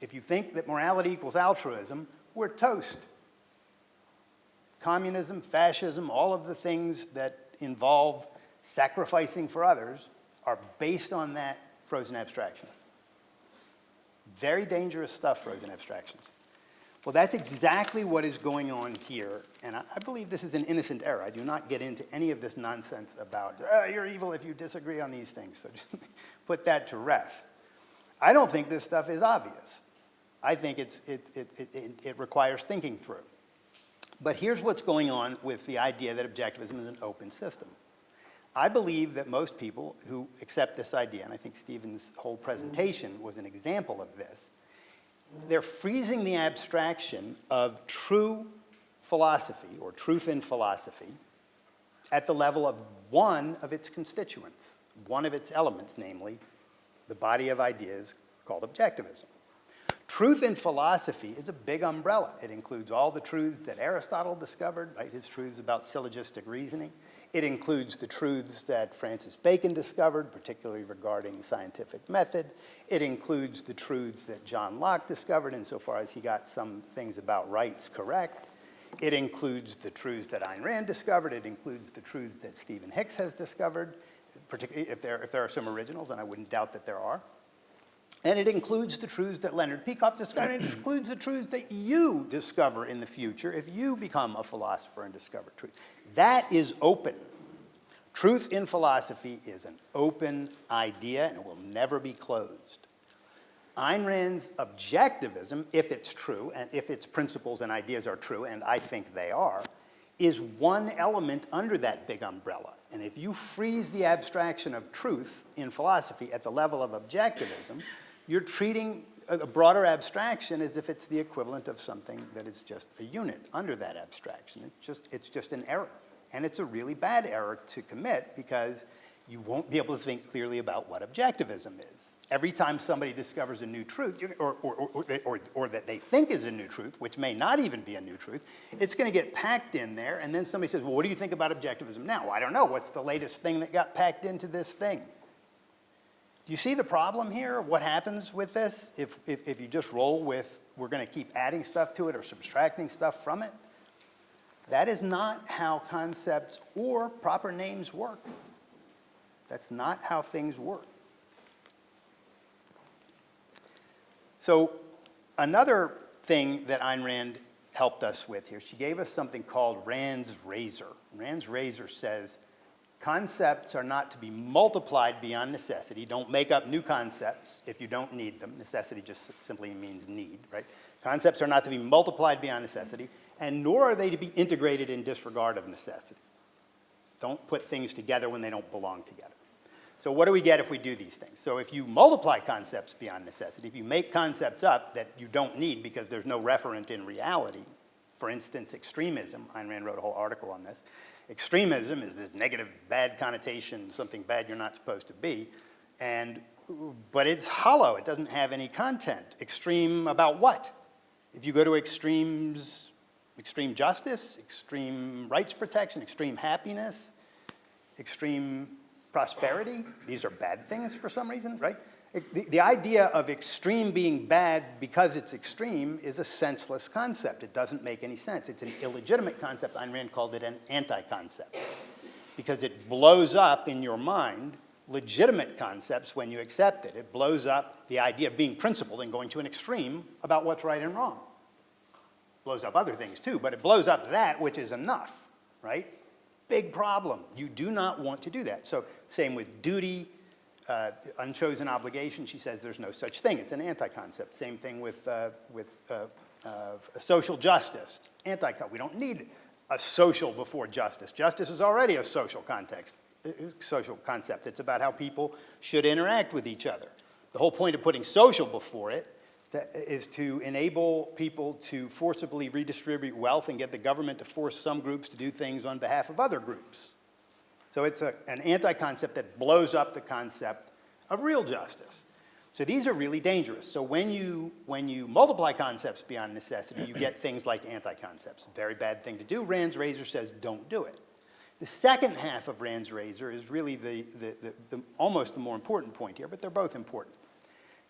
If you think that morality equals altruism, we're toast. Communism, fascism, all of the things that involve sacrificing for others are based on that frozen abstraction. Very dangerous stuff, frozen abstractions. Well, that's exactly what is going on here, and I believe this is an innocent error. I do not get into any of this nonsense about, you're evil if you disagree on these things, so just put that to rest. I don't think this stuff is obvious. I think it requires thinking through. But here's what's going on with the idea that objectivism is an open system. I believe that most people who accept this idea, and I think Stephen's whole presentation was an example of this, they're freezing the abstraction of true philosophy, or truth in philosophy, at the level of one of its constituents, one of its elements, namely the body of ideas called objectivism. Truth in philosophy is a big umbrella. It includes all the truths that Aristotle discovered, right? His truths about syllogistic reasoning. It includes the truths that Francis Bacon discovered, particularly regarding scientific method. It includes the truths that John Locke discovered, insofar as he got some things about rights correct. It includes the truths that Ayn Rand discovered. It includes the truths that Stephen Hicks has discovered, particularly if there are some originals, and I wouldn't doubt that there are. And it includes the truths that Leonard Peikoff discovered, and it includes the truths that you discover in the future if you become a philosopher and discover truth. That is open. Truth in philosophy is an open idea, and it will never be closed. Ayn Rand's objectivism, if it's true, and if its principles and ideas are true, and I think they are, is one element under that big umbrella. And if you freeze the abstraction of truth in philosophy at the level of objectivism, you're treating a broader abstraction as if it's the equivalent of something that is just a unit under that abstraction. It's just an error. And it's a really bad error to commit, because you won't be able to think clearly about what objectivism is. Every time somebody discovers a new truth, or that they think is a new truth, which may not even be a new truth, it's going to get packed in there, and then somebody says, well, what do you think about objectivism now? Well, I don't know. What's the latest thing that got packed into this thing? Do you see the problem here? What happens with this if you just roll with, we're going to keep adding stuff to it or subtracting stuff from it? That is not how concepts or proper names work. That's not how things work. So another thing that Ayn Rand helped us with here, she gave us something called Rand's razor. Rand's razor says concepts are not to be multiplied beyond necessity. Don't make up new concepts if you don't need them. Necessity just simply means need, right? Concepts are not to be multiplied beyond necessity, and nor are they to be integrated in disregard of necessity. Don't put things together when they don't belong together. So what do we get if we do these things? So if you multiply concepts beyond necessity, if you make concepts up that you don't need because there's no referent in reality, for instance, extremism, Ayn Rand wrote a whole article on this. Extremism is this negative, bad connotation, something bad you're not supposed to be, but it's hollow. It doesn't have any content. Extreme about what? If you go to extremes, extreme justice, extreme rights protection, extreme happiness, extreme prosperity, these are bad things for some reason, right? The idea of extreme being bad because it's extreme is a senseless concept. It doesn't make any sense. It's an illegitimate concept. Ayn Rand called it an anti-concept because it blows up in your mind legitimate concepts when you accept it. It blows up the idea of being principled and going to an extreme about what's right and wrong. It blows up other things too, but it blows up that which is enough, right? Big problem. You do not want to do that. So same with duty, unchosen obligation. She says there's no such thing. It's an anti-concept. Same thing with social justice. We don't need a social before justice. Justice is already a social social concept. It's about how people should interact with each other. The whole point of putting social before it is to enable people to forcibly redistribute wealth and get the government to force some groups to do things on behalf of other groups. So it's an anti-concept that blows up the concept of real justice. So these are really dangerous. So when you multiply concepts beyond necessity, you get things like anti-concepts. Very bad thing to do. Rand's razor says don't do it. The second half of Rand's razor is really almost the more important point here, but they're both important.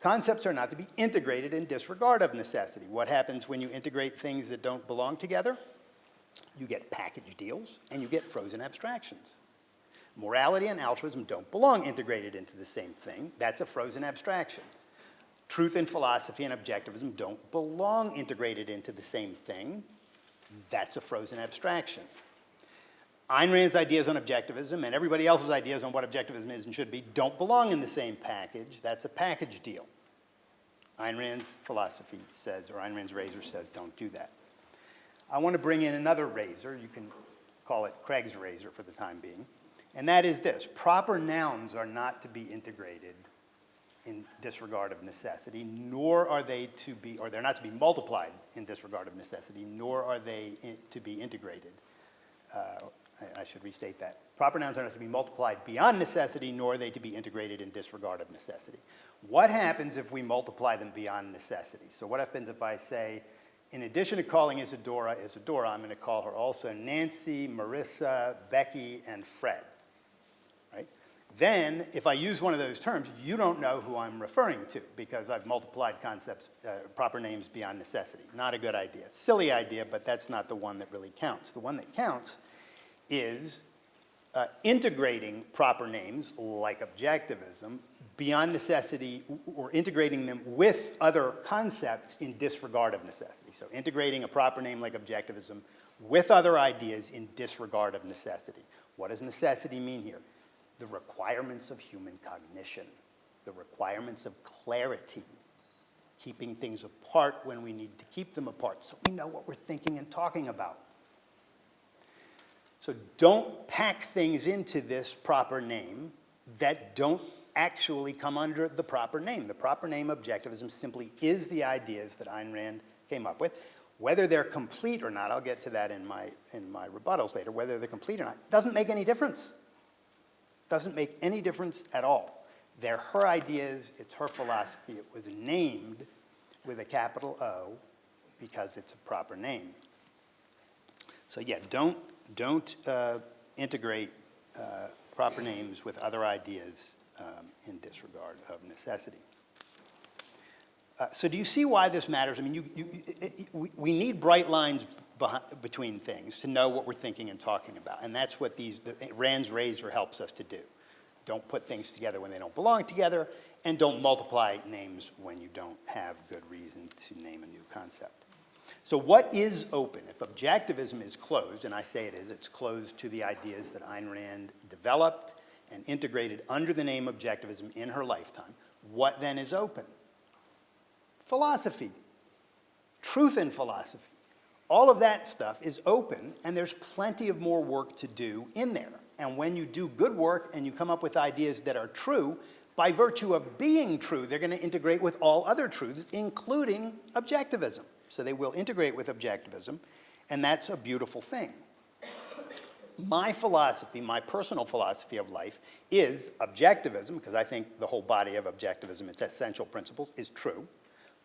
Concepts are not to be integrated in disregard of necessity. What happens when you integrate things that don't belong together? You get package deals and you get frozen abstractions. Morality and altruism don't belong integrated into the same thing. That's a frozen abstraction. Truth and philosophy and objectivism don't belong integrated into the same thing. That's a frozen abstraction. Ayn Rand's ideas on objectivism and everybody else's ideas on what objectivism is and should be don't belong in the same package. That's a package deal. Ayn Rand's philosophy says, or Ayn Rand's razor says, don't do that. I want to bring in another razor. You can call it Craig's razor for the time being. And that is this. Proper nouns are not to be integrated in disregard of necessity, nor are they to be, or they're not to be multiplied in disregard of necessity, nor are they to be integrated. I should restate that. Proper nouns are not to be multiplied beyond necessity, nor are they to be integrated in disregard of necessity. What happens if we multiply them beyond necessity? So what happens if I say, in addition to calling Isadora, I'm going to call her also Nancy, Marissa, Becky, and Fred, right? Then, if I use one of those terms, you don't know who I'm referring to because I've multiplied concepts, proper names beyond necessity. Not a good idea. Silly idea, but that's not the one that really counts. The one that counts is integrating proper names, like objectivism, beyond necessity, or integrating them with other concepts in disregard of necessity. So integrating a proper name like objectivism with other ideas in disregard of necessity. What does necessity mean here? The requirements of human cognition, the requirements of clarity, keeping things apart when we need to keep them apart so we know what we're thinking and talking about. So don't pack things into this proper name that don't actually come under the proper name. The proper name objectivism simply is the ideas that Ayn Rand came up with. Whether they're complete or not, I'll get to that in my rebuttals later, whether they're complete or not, doesn't make any difference. Doesn't make any difference at all. They're her ideas, it's her philosophy. It was named with a capital O because it's a proper name. So yeah, don't integrate proper names with other ideas in disregard of necessity. So do you see why this matters? I mean, we need bright lines between things, to know what we're thinking and talking about. And that's what Rand's razor helps us to do. Don't put things together when they don't belong together, and don't multiply names when you don't have good reason to name a new concept. So what is open? If objectivism is closed, and I say it is, it's closed to the ideas that Ayn Rand developed and integrated under the name objectivism in her lifetime, what then is open? Philosophy, truth in philosophy. All of that stuff is open, and there's plenty of more work to do in there. And when you do good work and you come up with ideas that are true, by virtue of being true, they're going to integrate with all other truths, including objectivism. So they will integrate with objectivism, and that's a beautiful thing. My philosophy, my personal philosophy of life, is objectivism, because I think the whole body of objectivism, its essential principles, is true,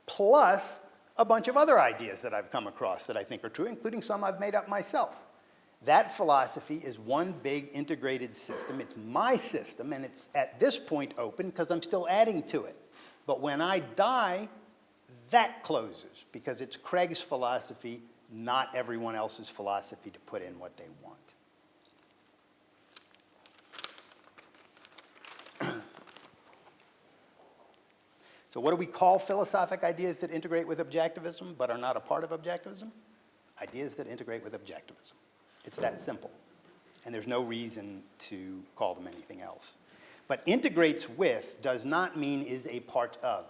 plus a bunch of other ideas that I've come across that I think are true, including some I've made up myself. That philosophy is one big integrated system. It's my system, and it's at this point open because I'm still adding to it. But when I die, that closes, because it's Craig's philosophy, not everyone else's philosophy, to put in what they want. So what do we call philosophic ideas that integrate with objectivism but are not a part of objectivism? Ideas that integrate with objectivism. It's that simple. And there's no reason to call them anything else. But integrates with does not mean is a part of.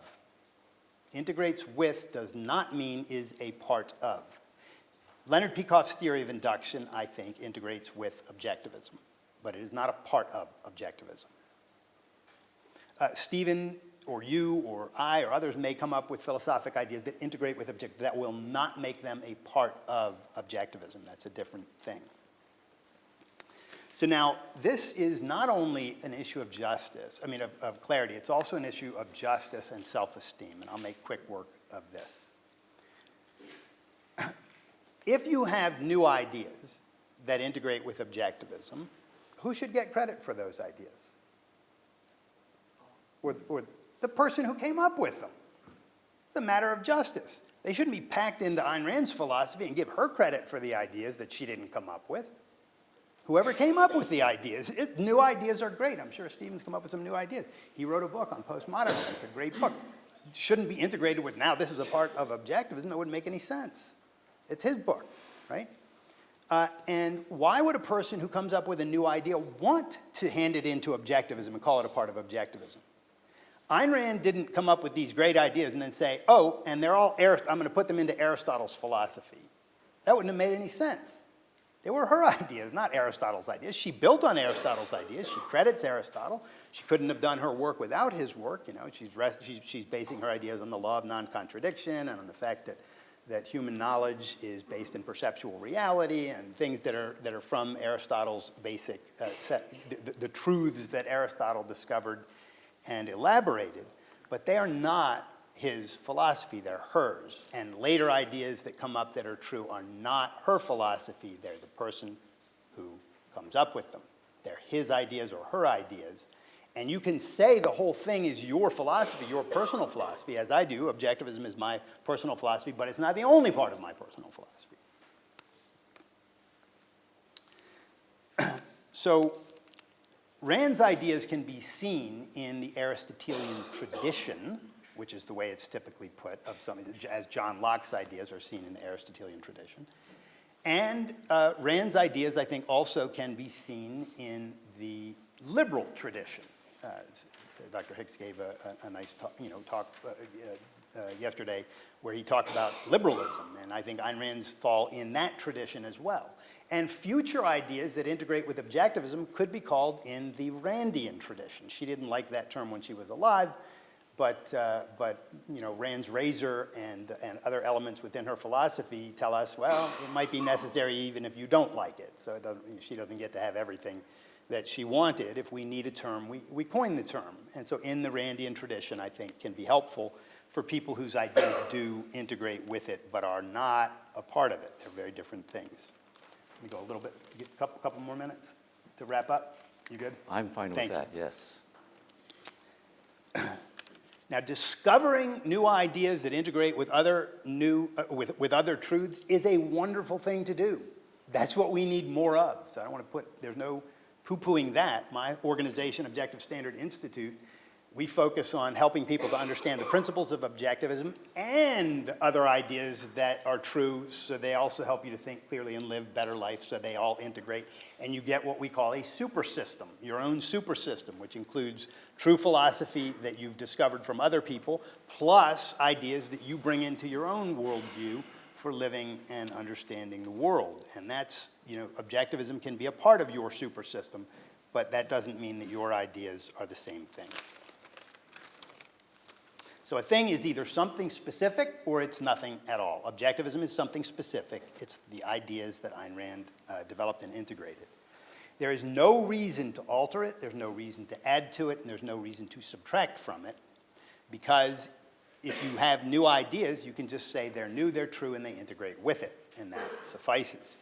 Integrates with does not mean is a part of. Leonard Peikoff's theory of induction, I think, integrates with objectivism, but it is not a part of objectivism. Stephen or you or I or others may come up with philosophic ideas that integrate with objectivism. That will not make them a part of objectivism. That's a different thing. So now, this is not only an issue of justice, of clarity, it's also an issue of justice and self-esteem, and I'll make quick work of this. If you have new ideas that integrate with objectivism, who should get credit for those ideas? Or the person who came up with them. It's a matter of justice. They shouldn't be packed into Ayn Rand's philosophy and give her credit for the ideas that she didn't come up with. Whoever came up with the ideas, new ideas are great. I'm sure Stephen's come up with some new ideas. He wrote a book on postmodernism. It's a great book. It shouldn't be integrated with, now this is a part of objectivism. That wouldn't make any sense. It's his book, right? And why would a person who comes up with a new idea want to hand it into objectivism and call it a part of objectivism? Ayn Rand didn't come up with these great ideas and then say, oh, and they're all I'm going to put them into Aristotle's philosophy. That wouldn't have made any sense. They were her ideas, not Aristotle's ideas. She built on Aristotle's ideas. She credits Aristotle. She couldn't have done her work without his work. She's basing her ideas on the law of non-contradiction and on the fact that human knowledge is based in perceptual reality and things that are from Aristotle's basic set, the truths that Aristotle discovered and elaborated. But they are not his philosophy, they're hers. And later ideas that come up that are true are not her philosophy, they're the person who comes up with them. They're his ideas or her ideas. And you can say the whole thing is your philosophy, your personal philosophy, as I do. Objectivism is my personal philosophy, but it's not the only part of my personal philosophy. So Rand's ideas can be seen in the Aristotelian tradition, which is the way it's typically put, as John Locke's ideas are seen in the Aristotelian tradition. And Rand's ideas, I think, also can be seen in the liberal tradition. Dr. Hicks gave a nice talk yesterday where he talked about liberalism, and I think Ayn Rand's fall in that tradition as well. And future ideas that integrate with objectivism could be called in the Randian tradition. She didn't like that term when she was alive, but Rand's razor and other elements within her philosophy tell us, well, it might be necessary even if you don't like it. So she doesn't get to have everything that she wanted. If we need a term, we coin the term. And so in the Randian tradition, I think, can be helpful for people whose ideas do integrate with it but are not a part of it. They're very different things. Let me go a little bit, get a couple more minutes to wrap up. You good? I'm fine with that, yes. Now, discovering new ideas that integrate with other with other truths is a wonderful thing to do. That's what we need more of. So I don't want to there's no poo-pooing that. My organization, Objective Standard Institute, we focus on helping people to understand the principles of objectivism and other ideas that are true, so they also help you to think clearly and live better life, so they all integrate. And you get what we call a super system, your own super system, which includes true philosophy that you've discovered from other people, plus ideas that you bring into your own worldview for living and understanding the world. And that's, objectivism can be a part of your super system, but that doesn't mean that your ideas are the same thing. So a thing is either something specific or it's nothing at all. Objectivism is something specific. It's the ideas that Ayn Rand developed and integrated. There is no reason to alter it, there's no reason to add to it, and there's no reason to subtract from it, because if you have new ideas, you can just say they're new, they're true, and they integrate with it, and that suffices.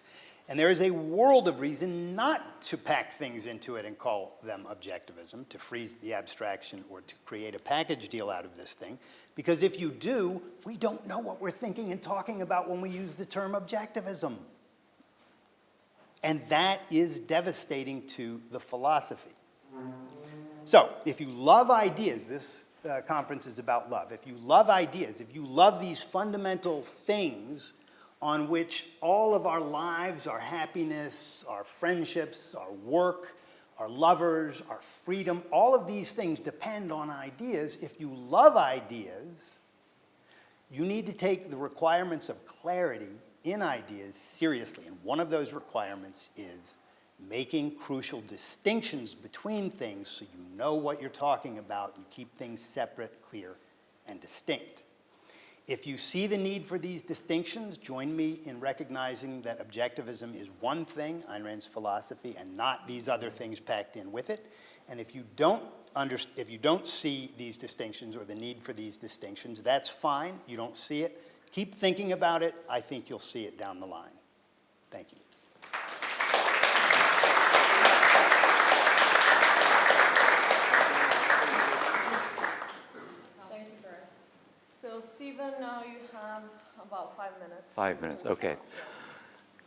And there is a world of reason not to pack things into it and call them objectivism, to freeze the abstraction or to create a package deal out of this thing, because if you do, we don't know what we're thinking and talking about when we use the term objectivism. And that is devastating to the philosophy. So, if you love ideas, this conference is about love. If you love ideas, if you love these fundamental things on which all of our lives, our happiness, our friendships, our work, our lovers, our freedom, all of these things depend on ideas. If you love ideas, you need to take the requirements of clarity in ideas seriously. And one of those requirements is making crucial distinctions between things so you know what you're talking about. You keep things separate, clear, and distinct. If you see the need for these distinctions, join me in recognizing that objectivism is one thing, Ayn Rand's philosophy, and not these other things packed in with it. And if you don't see these distinctions or the need for these distinctions, that's fine. You don't see it. Keep thinking about it. I think you'll see it down the line. Thank you. So, Stephen, now you have about 5 minutes. 5 minutes, okay.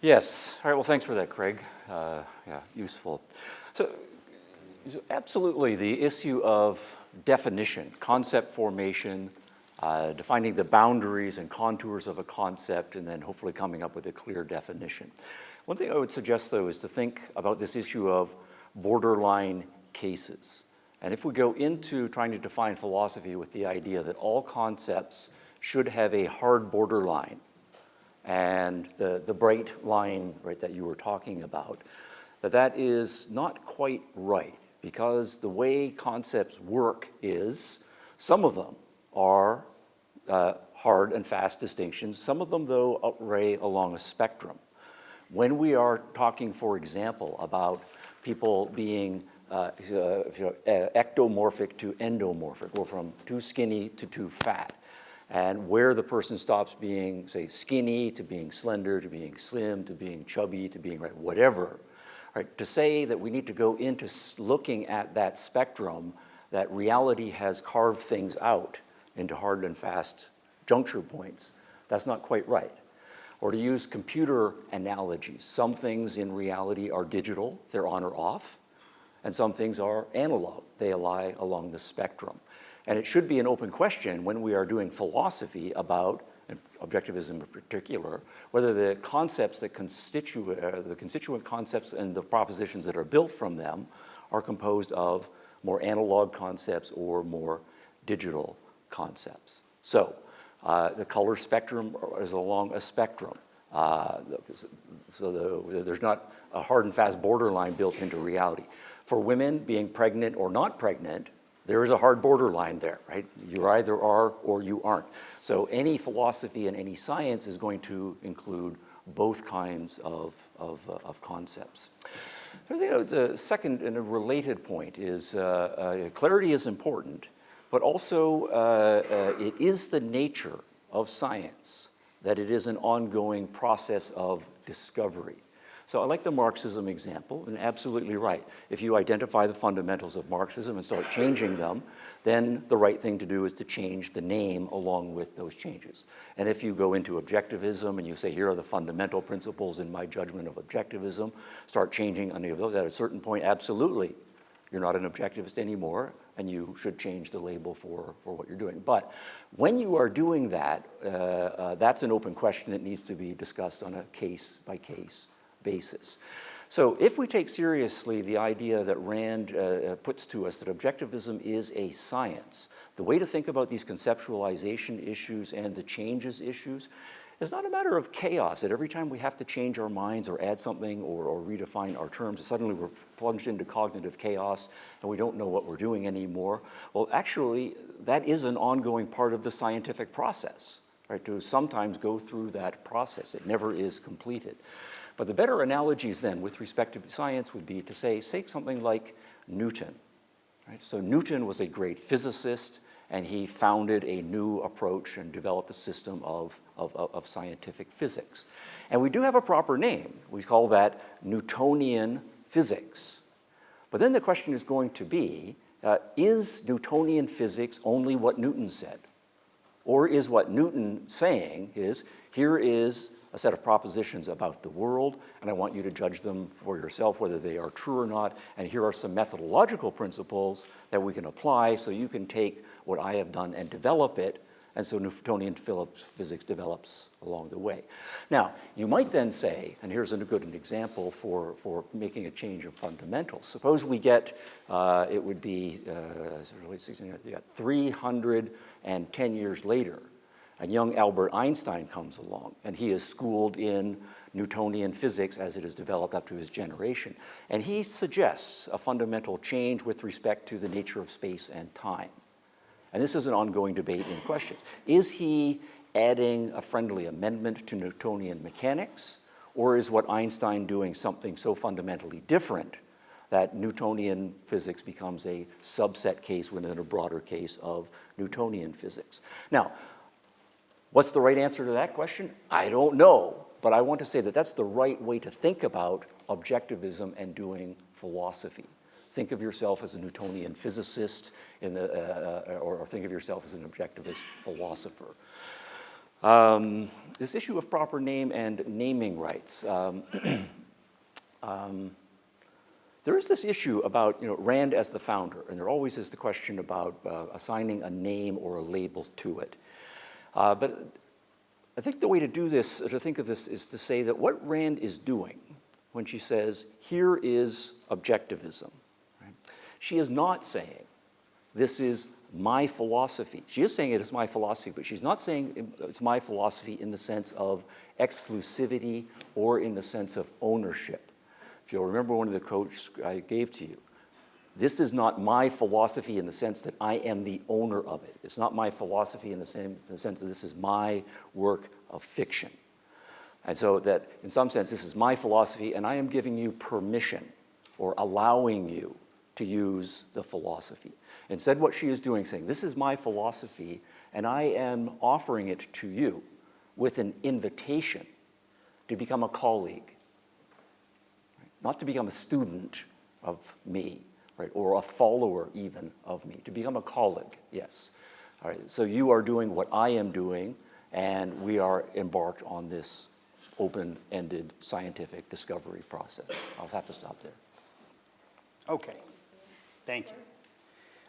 Yes, all right, well, thanks for that, Craig. Useful. So, absolutely, the issue of definition, concept formation, defining the boundaries and contours of a concept, and then hopefully coming up with a clear definition. One thing I would suggest, though, is to think about this issue of borderline cases. And if we go into trying to define philosophy with the idea that all concepts should have a hard borderline, and the bright line, right, that you were talking about, that is not quite right, because the way concepts work is some of them are hard and fast distinctions. Some of them, though, array along a spectrum. When we are talking, for example, about people being ectomorphic to endomorphic, or from too skinny to too fat, and where the person stops being, say, skinny to being slender to being slim to being chubby to being whatever, right? To say that we need to go into looking at that spectrum, that reality has carved things out into hard and fast juncture points, that's not quite right. Or to use computer analogies, some things in reality are digital, they're on or off, and some things are analog, they lie along the spectrum. And it should be an open question when we are doing philosophy about, and objectivism in particular, whether the concepts that constitute, the constituent concepts and the propositions that are built from them are composed of more analog concepts or more digital concepts. So the color spectrum is along a spectrum. So there's not a hard and fast borderline built into reality. For women, being pregnant or not pregnant, there is a hard borderline there, right? You either are or you aren't. So any philosophy and any science is going to include both kinds of concepts. I think a second and a related point is clarity is important, but also it is the nature of science that it is an ongoing process of discovery. So I like the Marxism example, and absolutely right. If you identify the fundamentals of Marxism and start changing them, then the right thing to do is to change the name along with those changes. And if you go into objectivism and you say, here are the fundamental principles in my judgment of objectivism, start changing any of those, at a certain point, absolutely, you're not an objectivist anymore, and you should change the label for what you're doing. But when you are doing that, that's an open question that needs to be discussed on a case-by-case basis. So if we take seriously the idea that Rand puts to us that objectivism is a science, the way to think about these conceptualization issues and the changes issues is not a matter of chaos, that every time we have to change our minds or add something or redefine our terms, suddenly we're plunged into cognitive chaos and we don't know what we're doing anymore. Well, actually, that is an ongoing part of the scientific process, right? To sometimes go through that process. It never is completed. But the better analogies then with respect to science would be to say something like Newton. Right? So Newton was a great physicist, and he founded a new approach and developed a system of scientific physics. And we do have a proper name. We call that Newtonian physics. But then the question is going to be, is Newtonian physics only what Newton said? Or is what Newton saying is, here is a set of propositions about the world, and I want you to judge them for yourself, whether they are true or not, and here are some methodological principles that we can apply so you can take what I have done and develop it, and so Newtonian physics develops along the way. Now, you might then say, and here's a good example for making a change of fundamentals. Suppose we get, it would be 310 years later, and young Albert Einstein comes along, and he is schooled in Newtonian physics as it is developed up to his generation. And he suggests a fundamental change with respect to the nature of space and time. And this is an ongoing debate in question. Is he adding a friendly amendment to Newtonian mechanics, or is what Einstein doing something so fundamentally different that Newtonian physics becomes a subset case within a broader case of Newtonian physics? Now, what's the right answer to that question? I don't know, but I want to say that that's the right way to think about objectivism and doing philosophy. Think of yourself as a Newtonian physicist or think of yourself as an objectivist philosopher. This issue of proper name and naming rights. There is this issue about Rand as the founder, and there always is the question about assigning a name or a label to it. But I think the way to do this, to think of this, is to say that what Rand is doing when she says, here is objectivism, right? She is not saying, this is my philosophy. She is saying it is my philosophy, but she's not saying it's my philosophy in the sense of exclusivity or in the sense of ownership. If you'll remember one of the quotes I gave to you, this is not my philosophy in the sense that I am the owner of it. It's not my philosophy in the sense that this is my work of fiction. And so that, in some sense, this is my philosophy, and I am giving you permission or allowing you to use the philosophy. Instead, what she is doing is saying, this is my philosophy, and I am offering it to you with an invitation to become a colleague, right? Not to become a student of me, right, or a follower even of me, to become a colleague, yes. All right, so you are doing what I am doing, and we are embarked on this open-ended scientific discovery process. I'll have to stop there. Okay, thank you.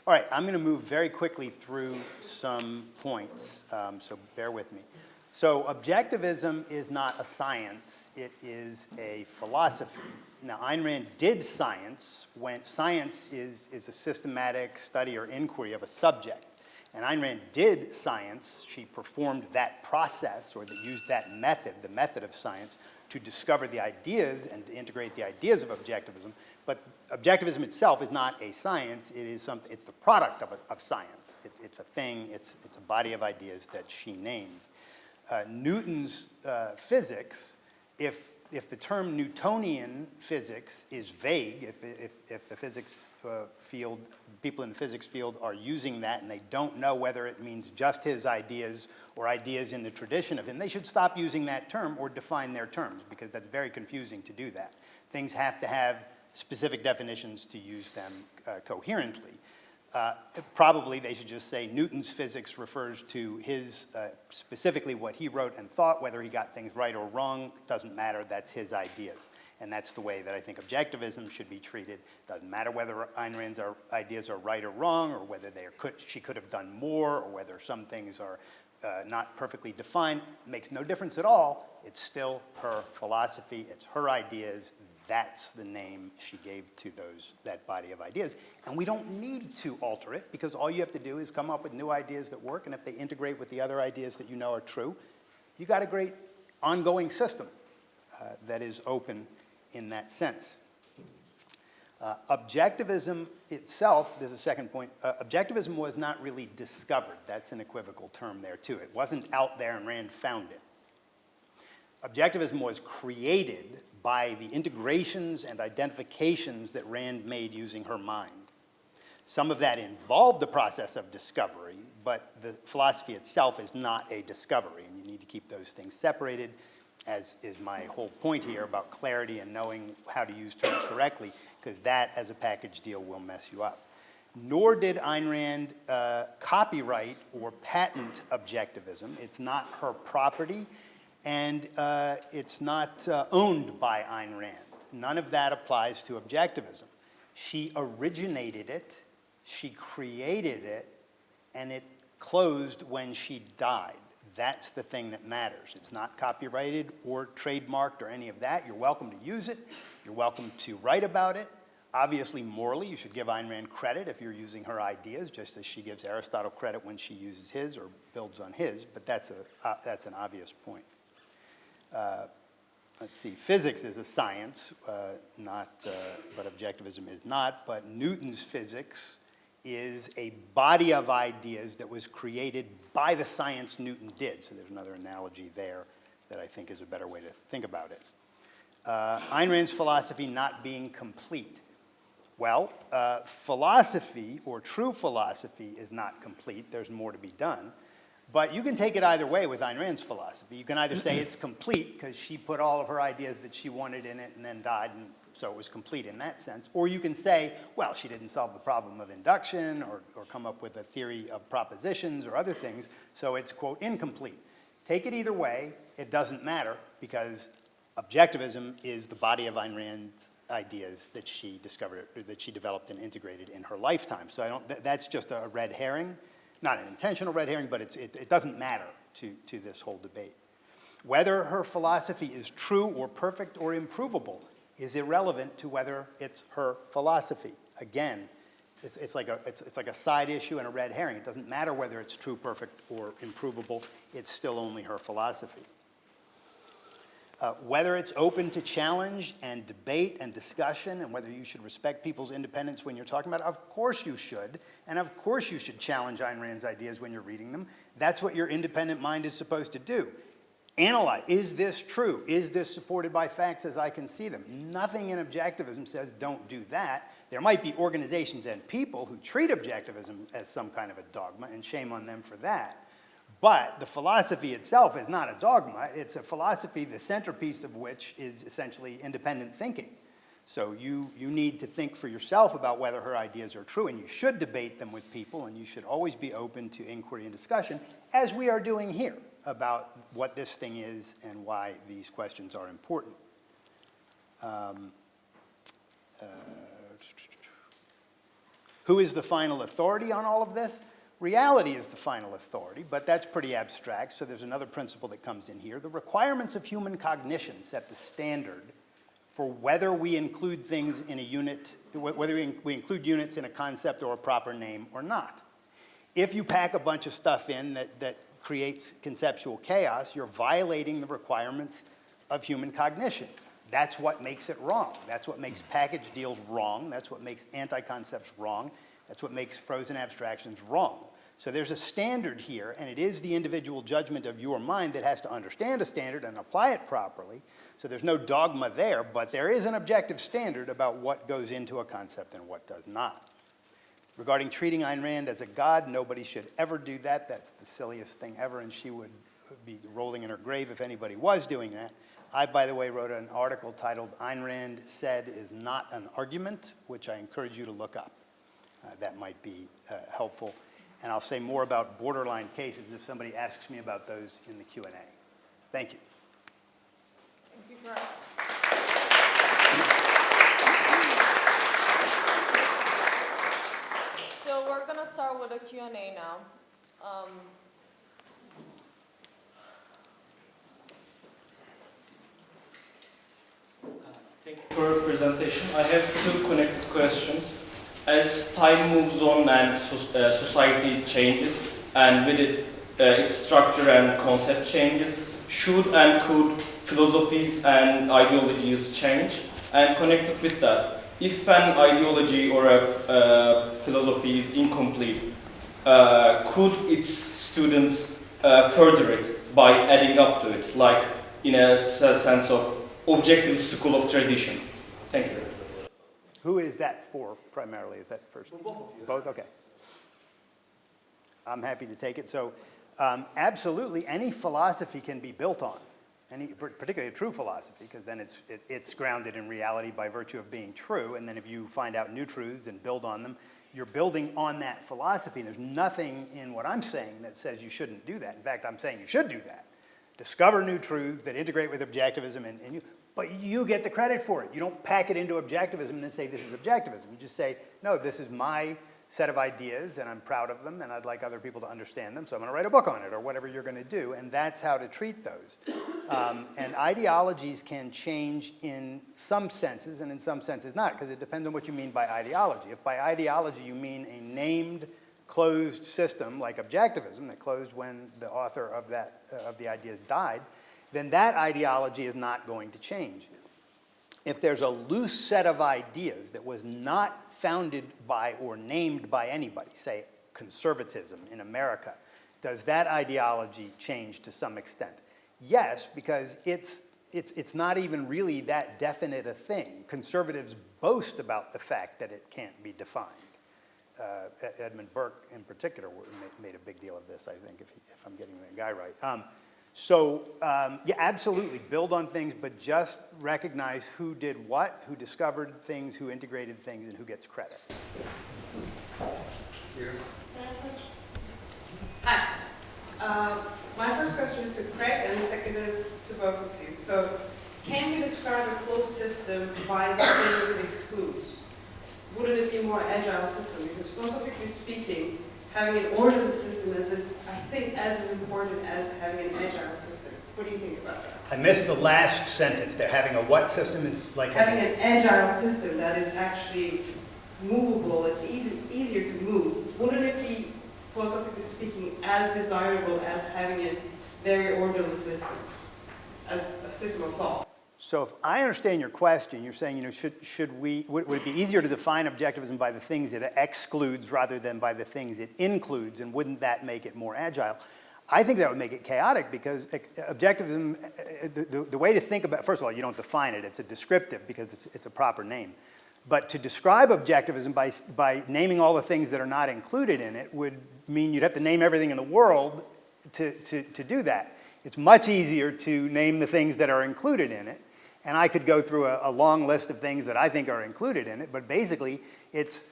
All right, I'm going to move very quickly through some points, so bear with me. So objectivism is not a science, it is a philosophy. Now, Ayn Rand did science when science is a systematic study or inquiry of a subject. And Ayn Rand did science, she performed that process or used that method, the method of science, to discover the ideas and to integrate the ideas of objectivism. But objectivism itself is not a science, it is something, it's the product of science. It's a thing, it's a body of ideas that she named. Newton's physics, if if the term Newtonian physics is vague, if the physics field, people in the physics field are using that and they don't know whether it means just his ideas or ideas in the tradition of him, they should stop using that term or define their terms, because that's very confusing to do that. Things have to have specific definitions to use them coherently. Probably they should just say Newton's physics refers to his, specifically what he wrote and thought. Whether he got things right or wrong doesn't matter, that's his ideas. And that's the way that I think objectivism should be treated. Doesn't matter whether Ayn Rand's ideas are right or wrong, or whether she could have done more, or whether some things are not perfectly defined. It makes no difference at all. It's still her philosophy, it's her ideas. That's the name she gave to that body of ideas. And we don't need to alter it, because all you have to do is come up with new ideas that work, and if they integrate with the other ideas that you know are true, you got a great ongoing system that is open in that sense. Objectivism itself, there's a second point, objectivism was not really discovered. That's an equivocal term there too. It wasn't out there and Rand found it. Objectivism was created by the integrations and identifications that Rand made using her mind. Some of that involved the process of discovery, but the philosophy itself is not a discovery, and you need to keep those things separated, as is my whole point here about clarity and knowing how to use terms correctly, because that, as a package deal, will mess you up. Nor did Ayn Rand copyright or patent objectivism. It's not her property, and it's not owned by Ayn Rand. None of that applies to objectivism. She originated it, she created it, and it closed when she died. That's the thing that matters. It's not copyrighted or trademarked or any of that. You're welcome to use it. You're welcome to write about it. Obviously, morally, you should give Ayn Rand credit if you're using her ideas, just as she gives Aristotle credit when she uses his or builds on his, but that's an obvious point. Let's see, physics is a science, but objectivism is not, but Newton's physics is a body of ideas that was created by the science Newton did. So there's another analogy there that I think is a better way to think about it. Ayn Rand's philosophy not being complete. Well, philosophy, or true philosophy, is not complete. There's more to be done. But you can take it either way with Ayn Rand's philosophy. You can either say it's complete because she put all of her ideas that she wanted in it and then died, and so it was complete in that sense. Or you can say, well, she didn't solve the problem of induction or come up with a theory of propositions or other things, so it's, quote, incomplete. Take it either way. It doesn't matter, because objectivism is the body of Ayn Rand's ideas that she discovered, or that she developed and integrated in her lifetime. So that's just a red herring. Not an intentional red herring, but it doesn't matter to this whole debate. Whether her philosophy is true or perfect or improvable is irrelevant to whether it's her philosophy. Again, it's like a side issue and a red herring. It doesn't matter whether it's true, perfect, or improvable. It's still only her philosophy. Whether it's open to challenge and debate and discussion, and whether you should respect people's independence when you're talking about it, of course you should. And of course you should challenge Ayn Rand's ideas when you're reading them. That's what your independent mind is supposed to do. Analyze, is this true? Is this supported by facts as I can see them? Nothing in objectivism says don't do that. There might be organizations and people who treat objectivism as some kind of a dogma, and shame on them for that. But the philosophy itself is not a dogma. It's a philosophy, the centerpiece of which is essentially independent thinking. So you need to think for yourself about whether her ideas are true, and you should debate them with people, and you should always be open to inquiry and discussion, as we are doing here, about what this thing is and why these questions are important. Who is the final authority on all of this? Reality is the final authority, but that's pretty abstract, so there's another principle that comes in here. The requirements of human cognition set the standard for whether we include things in a unit, whether we include units in a concept or a proper name or not. If you pack a bunch of stuff in that creates conceptual chaos, you're violating the requirements of human cognition. That's what makes it wrong. That's what makes package deals wrong. That's what makes anti-concepts wrong. That's what makes frozen abstractions wrong. So there's a standard here, and it is the individual judgment of your mind that has to understand a standard and apply it properly. So there's no dogma there, but there is an objective standard about what goes into a concept and what does not. Regarding treating Ayn Rand as a god, nobody should ever do that. That's the silliest thing ever, and she would be rolling in her grave if anybody was doing that. I, by the way, wrote an article titled Ayn Rand Said is Not an Argument, which I encourage you to look up. That might be helpful. And I'll say more about borderline cases if somebody asks me about those in the Q&A. Thank you. Thank you, Greg. So we're going to start with a Q&A now. Thank you for your presentation. I have two connected questions. As time moves on and society changes, and with it, its structure and concept changes, should and could philosophies and ideologies change? And connected with that, if an ideology or a philosophy is incomplete, could its students further it by adding up to it, like in a sense of objective school of tradition? Thank you. Who is that for primarily? Is that first? For both of you. Both? Okay. I'm happy to take it. So absolutely any philosophy can be built on, particularly a true philosophy, because then it's grounded in reality by virtue of being true, and then if you find out new truths and build on them, you're building on that philosophy. There's nothing in what I'm saying that says you shouldn't do that. In fact, I'm saying you should do that. Discover new truths that integrate with objectivism, but you get the credit for it. You don't pack it into objectivism and then say this is objectivism. You just say, no, this is my set of ideas and I'm proud of them and I'd like other people to understand them, so I'm going to write a book on it or whatever you're going to do, and that's how to treat those. And ideologies can change in some senses and in some senses not, because it depends on what you mean by ideology. If by ideology you mean a named closed system like objectivism that closed when the author of the ideas died, then that ideology is not going to change. If there's a loose set of ideas that was not founded by or named by anybody, say conservatism in America, does that ideology change to some extent? Yes, because it's not even really that definite a thing. Conservatives boast about the fact that it can't be defined. Edmund Burke in particular made a big deal of this, I think, if I'm getting the guy right. Yeah, absolutely, build on things, but just recognize who did what, who discovered things, who integrated things, and who gets credit. Here. Hi. My first question is to Craig, and the second is to both of you. So, can you describe a closed system by the things it excludes? Wouldn't it be a more agile system? Because philosophically speaking, having an orderly system is, I think, as important as having an agile system. What do you think about that? I missed the last sentence there. Having a what system is like having an agile system that is actually movable. It's easier to move. Wouldn't it be, philosophically speaking, as desirable as having a very orderly system, as a system of thought? So if I understand your question, you're saying, would it be easier to define objectivism by the things it excludes rather than by the things it includes, and wouldn't that make it more agile? I think that would make it chaotic, because objectivism, the way to think about, first of all, you don't define it, it's a descriptive because it's a proper name. But to describe objectivism by naming all the things that are not included in it would mean you'd have to name everything in the world to do that. It's much easier to name the things that are included in it. And I could go through a long list of things that I think are included in it, but basically it's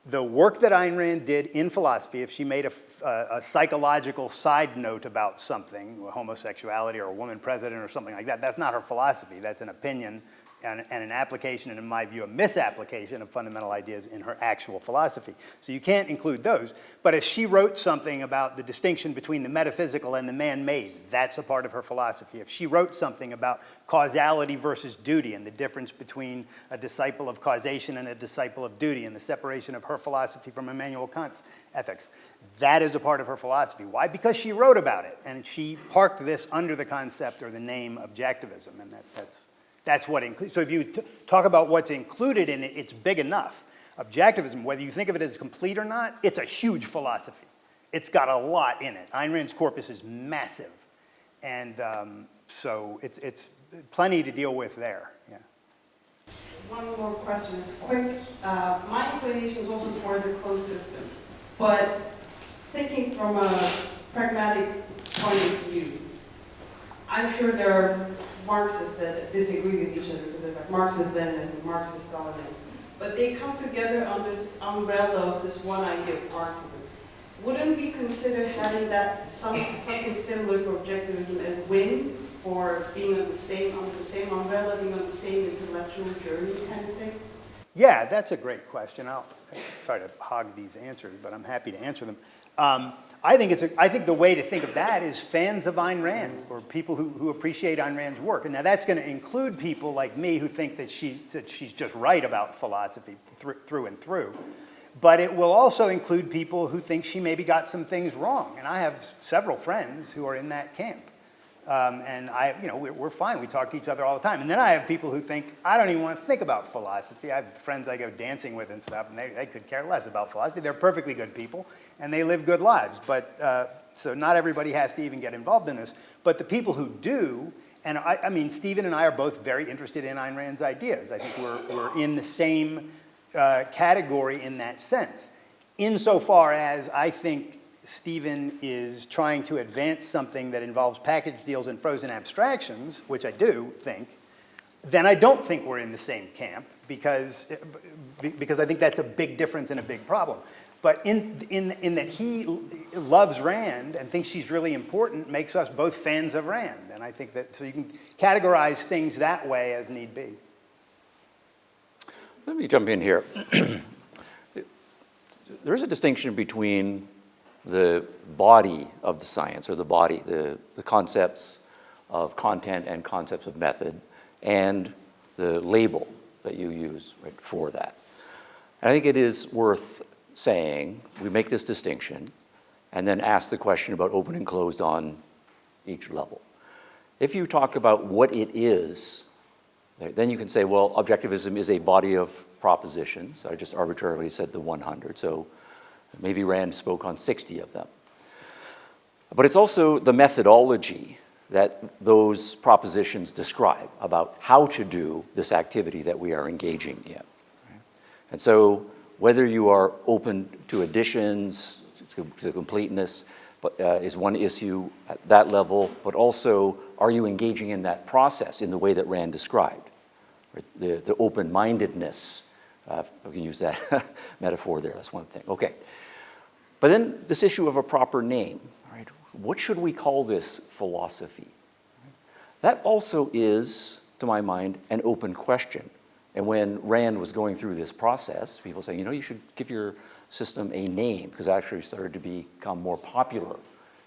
the work that Ayn Rand did in philosophy. If she made a psychological side note about something, homosexuality or a woman president or something like that, that's not her philosophy, that's an opinion and an application, and in my view, a misapplication of fundamental ideas in her actual philosophy. So you can't include those. But if she wrote something about the distinction between the metaphysical and the man-made, that's a part of her philosophy. If she wrote something about causality versus duty and the difference between a disciple of causation and a disciple of duty and the separation of her philosophy from Immanuel Kant's ethics, that is a part of her philosophy. Why? Because she wrote about it, and she parked this under the concept or the name objectivism, and that's what includes. So if you talk about what's included in it, it's big enough. Objectivism, whether you think of it as complete or not, it's a huge philosophy. it's got a lot in it. Ayn Rand's corpus is massive. And so it's plenty to deal with there, yeah. One more question is quick. My inclination is also towards a closed system, but thinking from a pragmatic point of view, I'm sure there are Marxists that disagree with each other because of Marxist-Leninism and Marxist-Stalinism, but they come together under this umbrella of this one idea of Marxism. Wouldn't we consider having that something similar for objectivism and win for being under the same umbrella, being on the same intellectual journey kind of thing? Yeah, that's a great question. Sorry to hog these answers, but I'm happy to answer them. I think the way to think of that is fans of Ayn Rand, or people who appreciate Ayn Rand's work. And now that's going to include people like me who think that she's just right about philosophy through and through. But it will also include people who think she maybe got some things wrong. And I have several friends who are in that camp. And we're fine. We talk to each other all the time. And then I have people who think, I don't even want to think about philosophy. I have friends I go dancing with and stuff, and they could care less about philosophy. They're perfectly good people, and they live good lives. But so not everybody has to even get involved in this. But the people who do, and I mean, Stephen and I are both very interested in Ayn Rand's ideas. I think we're in the same category in that sense. Insofar as I think Stephen is trying to advance something that involves package deals and frozen abstractions, which I do think, then I don't think we're in the same camp because I think that's a big difference and a big problem. But in that he loves Rand and thinks she's really important makes us both fans of Rand. And I think that, so you can categorize things that way as need be. Let me jump in here. There's a distinction between the body of the science, or the body, the concepts of content and concepts of method, and the label that you use for that. And I think it is worth saying we make this distinction and then ask the question about open and closed on each level. If you talk about what it is, then you can say, well, objectivism is a body of propositions. I just arbitrarily said the 100, so maybe Rand spoke on 60 of them. But it's also the methodology that those propositions describe about how to do this activity that we are engaging in. And so whether you are open to additions, to completeness, is one issue at that level, but also are you engaging in that process in the way that Rand described? The open-mindedness, we can use that metaphor there, that's one thing. Okay. But then this issue of a proper name, right? What should we call this philosophy? That also is, to my mind, an open question. And when Rand was going through this process, people saying, you should give your system a name, because it actually started to become more popular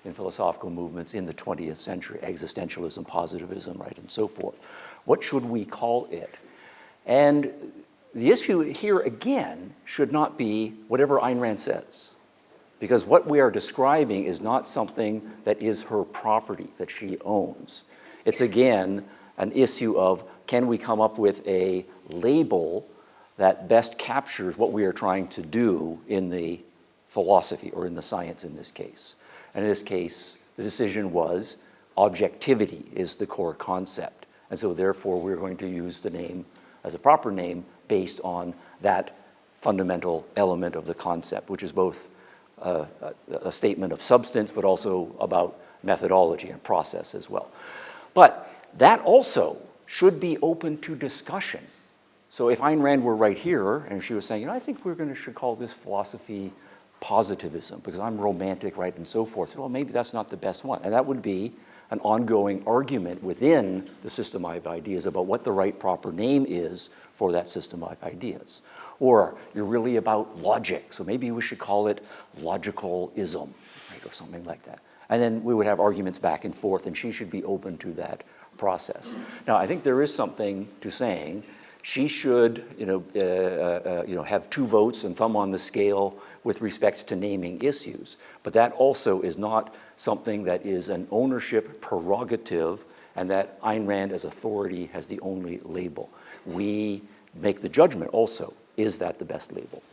in philosophical movements in the 20th century, existentialism, positivism, right, and so forth. What should we call it? And the issue here, again, should not be whatever Ayn Rand says. Because what we are describing is not something that is her property, that she owns. It's, again, an issue of can we come up with a label that best captures what we are trying to do in the philosophy, or in the science in this case. And in this case, the decision was objectivity is the core concept. And so therefore, we're going to use the name as a proper name based on that fundamental element of the concept, which is both a statement of substance, but also about methodology and process as well. But that also should be open to discussion. So if Ayn Rand were right here, and she was saying, I think should call this philosophy positivism, because I'm romantic, right, and so forth. Well, maybe that's not the best one. And that would be an ongoing argument within the system of ideas about what the right proper name is for that system of ideas. Or you're really about logic, so maybe we should call it logicalism, right, or something like that. And then we would have arguments back and forth, and she should be open to that process. Now, I think there is something to saying she should, have 2 votes and thumb on the scale with respect to naming issues. But that also is not something that is an ownership prerogative, and that Ayn Rand as authority has the only label. We make the judgment also, is that the best label?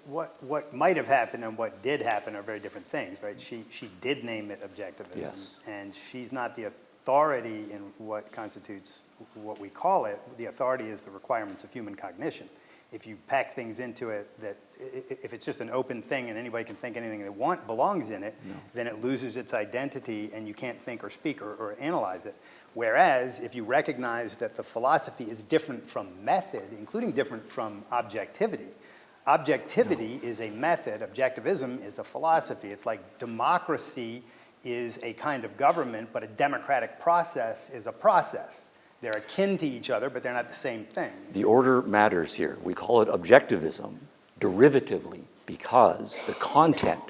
what might have happened and what did happen are very different things, right? She did name it objectivism, Yes. and she's not the authority in what constitutes what we call it. The authority is the requirements of human cognition. If you pack things into it that, if it's just an open thing and anybody can think anything they want belongs in it, then it loses its identity and you can't think or speak or analyze it. Whereas if you recognize that the philosophy is different from method, including different from objectivity, objectivity is a method, objectivism is a philosophy. It's like democracy is a kind of government, but a democratic process is a process. They're akin to each other, but they're not the same thing. The order matters here. We call it objectivism derivatively because the content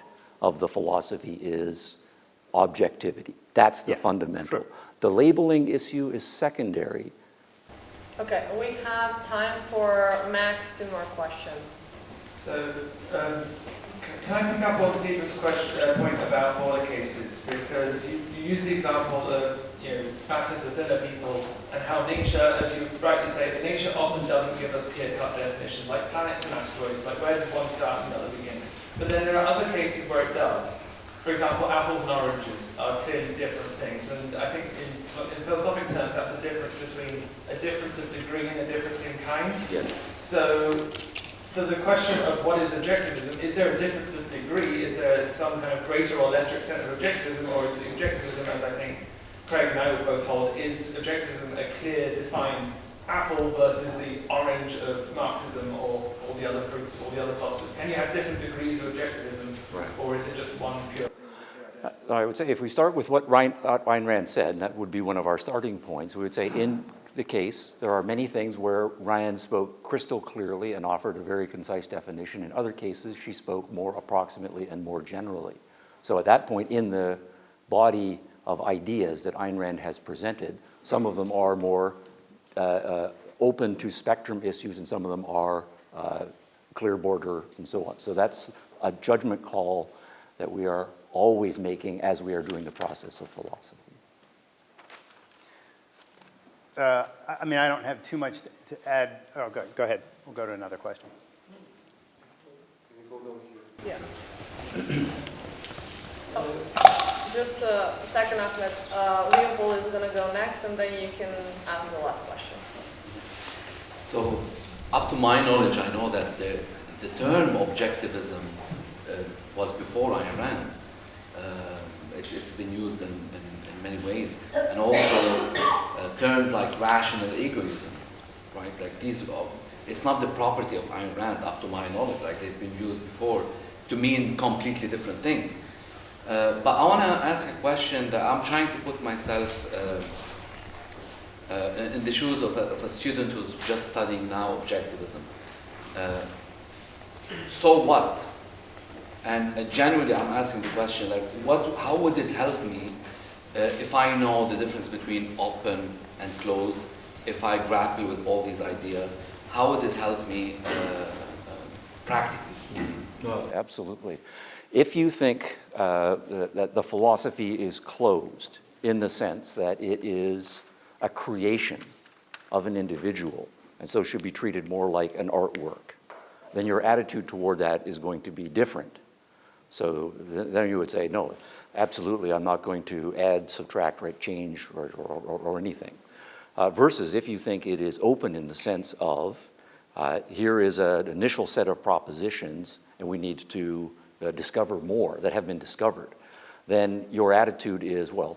of the philosophy is objectivity. That's the fundamental. True. The labeling issue is secondary. Okay, we have time for max 2 more questions. So, can I pick up on Stephen's point about border cases? Because you use the example of factors within a people and how nature, as you rightly say, nature often doesn't give us clear-cut definitions, like planets and asteroids, like where does one start and the other begin? But then there are other cases where it does. For example, apples and oranges are clearly different things, and I think in philosophic terms that's a difference between a difference of degree and a difference in kind. Yes. So, for the question of what is objectivism, is there a difference of degree? Is there some kind of greater or lesser extent of objectivism, or is the objectivism, as I think Craig and I would both hold, is objectivism a clear, defined apple versus the orange of Marxism or all the other fruits, all the other philosophers? Can you have different degrees of objectivism, or is it just one pure thing? I would say if we start with what Ayn Rand said, and that would be one of our starting points, we would say in the case, there are many things where Rand spoke crystal clearly and offered a very concise definition. In other cases, she spoke more approximately and more generally. So at that point in the body of ideas that Ayn Rand has presented, some of them are more open to spectrum issues and some of them are clear border and so on. So that's a judgment call that we are always making as we are doing the process of philosophy. I mean, I don't have too much to add. Oh, go ahead. We'll go to another question. Yes. Just a second after that, Leopold is going to go next, and then you can ask the last question. So, up to my knowledge, I know that the term objectivism was before Ayn Rand. It's been used in many ways, and also terms like rational egoism, right? Like these, it's not the property of Ayn Rand, up to my knowledge. Like they've been used before to mean completely different thing. But I want to ask a question that I'm trying to put myself in the shoes of a student who's just studying now objectivism. So what? And genuinely, I'm asking the question, like, how would it help me if I know the difference between open and closed, if I grapple with all these ideas, how would it help me practically? No, absolutely. If you think that the philosophy is closed in the sense that it is a creation of an individual and so should be treated more like an artwork, then your attitude toward that is going to be different. So then you would say, no, absolutely, I'm not going to add, subtract, right, change, or anything. Versus if you think it is open in the sense of, here is an initial set of propositions, and we need to discover more that have been discovered, then your attitude is, well,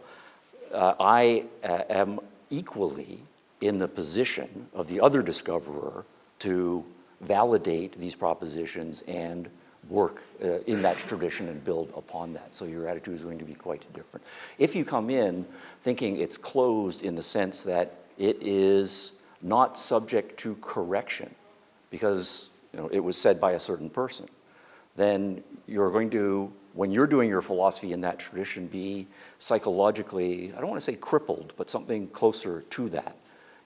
I am equally in the position of the other discoverer to validate these propositions and work in that tradition and build upon that. So your attitude is going to be quite different. If you come in thinking it's closed in the sense that it is not subject to correction because it was said by a certain person, then you're going to, when you're doing your philosophy in that tradition, be psychologically, I don't want to say crippled, but something closer to that.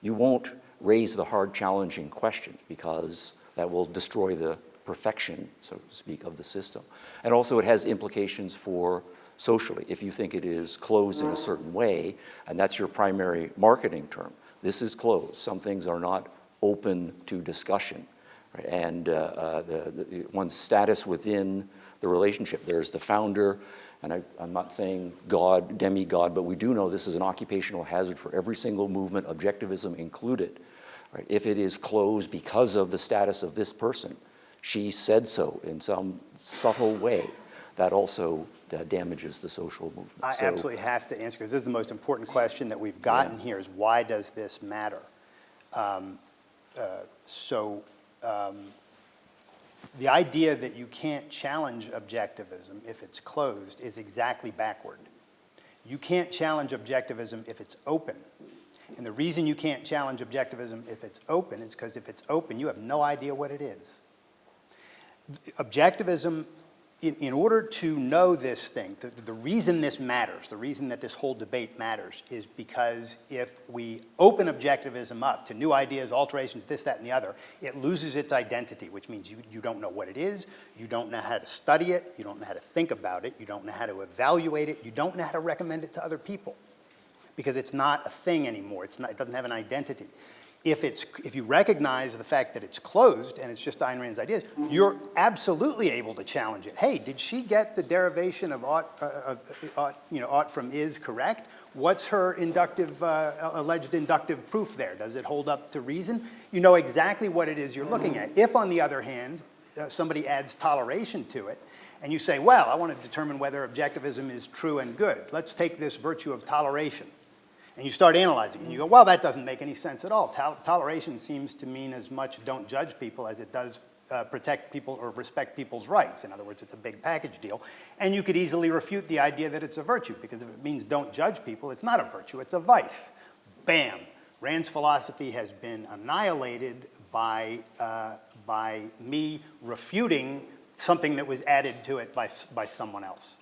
You won't raise the hard, challenging question because that will destroy the perfection, so to speak, of the system. And also it has implications for socially. If you think it is closed in a certain way, and that's your primary marketing term, this is closed. Some things are not open to discussion. right? And one's status within the relationship. There's the founder, and I'm not saying God, demigod, but we do know this is an occupational hazard for every single movement, objectivism included. Right? If it is closed because of the status of this person, she said so in some subtle way, that also damages the social movement. I absolutely have to answer, because this is the most important question that we've gotten here, is why does this matter? The idea that you can't challenge objectivism if it's closed is exactly backward. You can't challenge objectivism if it's open. And the reason you can't challenge objectivism if it's open is because if it's open, you have no idea what it is. Objectivism, in order to know this thing, the reason this matters, the reason that this whole debate matters, is because if we open objectivism up to new ideas, alterations, this, that, and the other, it loses its identity, which means you don't know what it is, you don't know how to study it, you don't know how to think about it, you don't know how to evaluate it, you don't know how to recommend it to other people, because it's not a thing anymore. It doesn't have an identity. If you recognize the fact that it's closed and it's just Ayn Rand's ideas, you're absolutely able to challenge it. Hey, did she get the derivation of ought from is correct? What's her alleged inductive proof there? Does it hold up to reason? You know exactly what it is you're looking at. If, on the other hand, somebody adds toleration to it, and you say, well, I want to determine whether objectivism is true and good. Let's take this virtue of toleration. And you start analyzing it, and you go, well, that doesn't make any sense at all. Toleration seems to mean as much don't judge people as it does protect people or respect people's rights. In other words, it's a big package deal. And you could easily refute the idea that it's a virtue, because if it means don't judge people, it's not a virtue, it's a vice. Bam. Rand's philosophy has been annihilated by me refuting something that was added to it by someone else.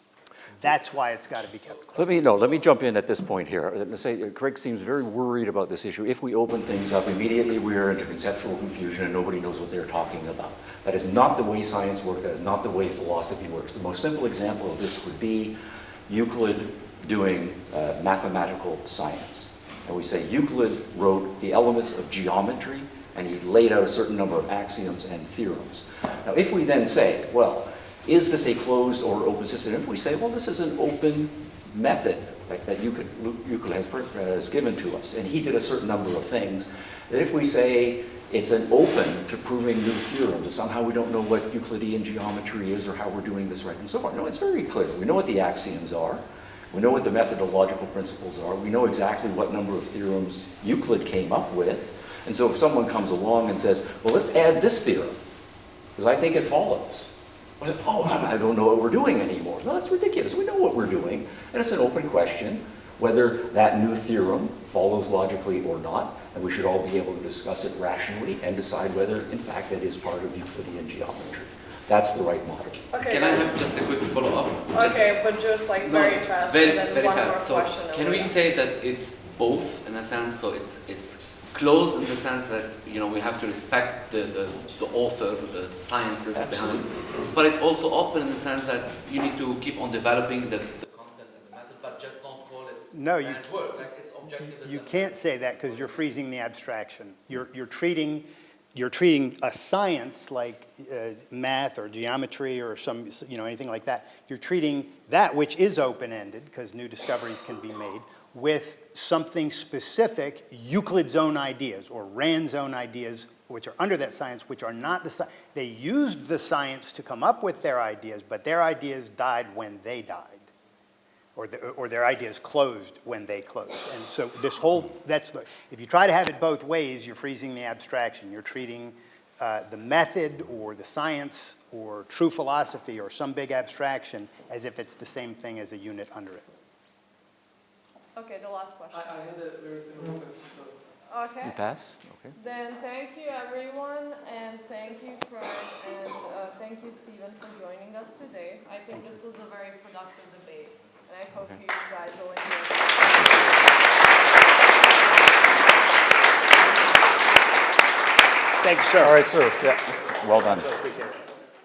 That's why it's got to be kept closed. Let me jump in at this point here. Let's say Craig seems very worried about this issue. If we open things up, immediately we're into conceptual confusion and nobody knows what they're talking about. That is not the way science works. That is not the way philosophy works. The most simple example of this would be Euclid doing mathematical science. And we say Euclid wrote the elements of geometry and he laid out a certain number of axioms and theorems. Now, if we then say, well, is this a closed or open system? If we say, well, this is an open method like that Euclid has given to us, and he did a certain number of things, that if we say it's an open to proving new theorems, and somehow we don't know what Euclidean geometry is or how we're doing this right and so forth. No, it's very clear. We know what the axioms are. We know what the methodological principles are. We know exactly what number of theorems Euclid came up with. And so if someone comes along and says, well, let's add this theorem, because I think it follows. Oh, I don't know what we're doing anymore. No, that's ridiculous. We know what we're doing. And it's an open question whether that new theorem follows logically or not. And we should all be able to discuss it rationally and decide whether, in fact, it is part of Euclidean geometry. That's the right model. Okay. Can I have just a quick follow-up? Okay, but just like very fast. Very, and then very one fast. more So question. can we say that it's both in a sense? So it's closed in the sense that we have to respect the author, the scientist behind, but it's also open in the sense that you need to keep on developing the content and the method, but just don't call it man's work. Like it's objectivism. You can't say that because you're freezing the abstraction. You're treating a science like math or geometry or some anything like that. You're treating that which is open-ended because new discoveries can be made with something specific, Euclid's own ideas or Rand's own ideas, which are under that science, which are not the science. They used the science to come up with their ideas, but their ideas died when they died, or their ideas closed when they closed. And so this whole, if you try to have it both ways, you're freezing the abstraction. You're treating the method or the science or true philosophy or some big abstraction as if it's the same thing as a unit under it. Okay, the last question. I had a very similar question. So. Okay. You pass? Okay. Then thank you everyone, and thank you Craig, and thank you Stephen for joining us today. I think this was a very productive debate, and I hope you guys will enjoy it. Thanks, sir. All right, sir. Yeah. Well done. So appreciate it.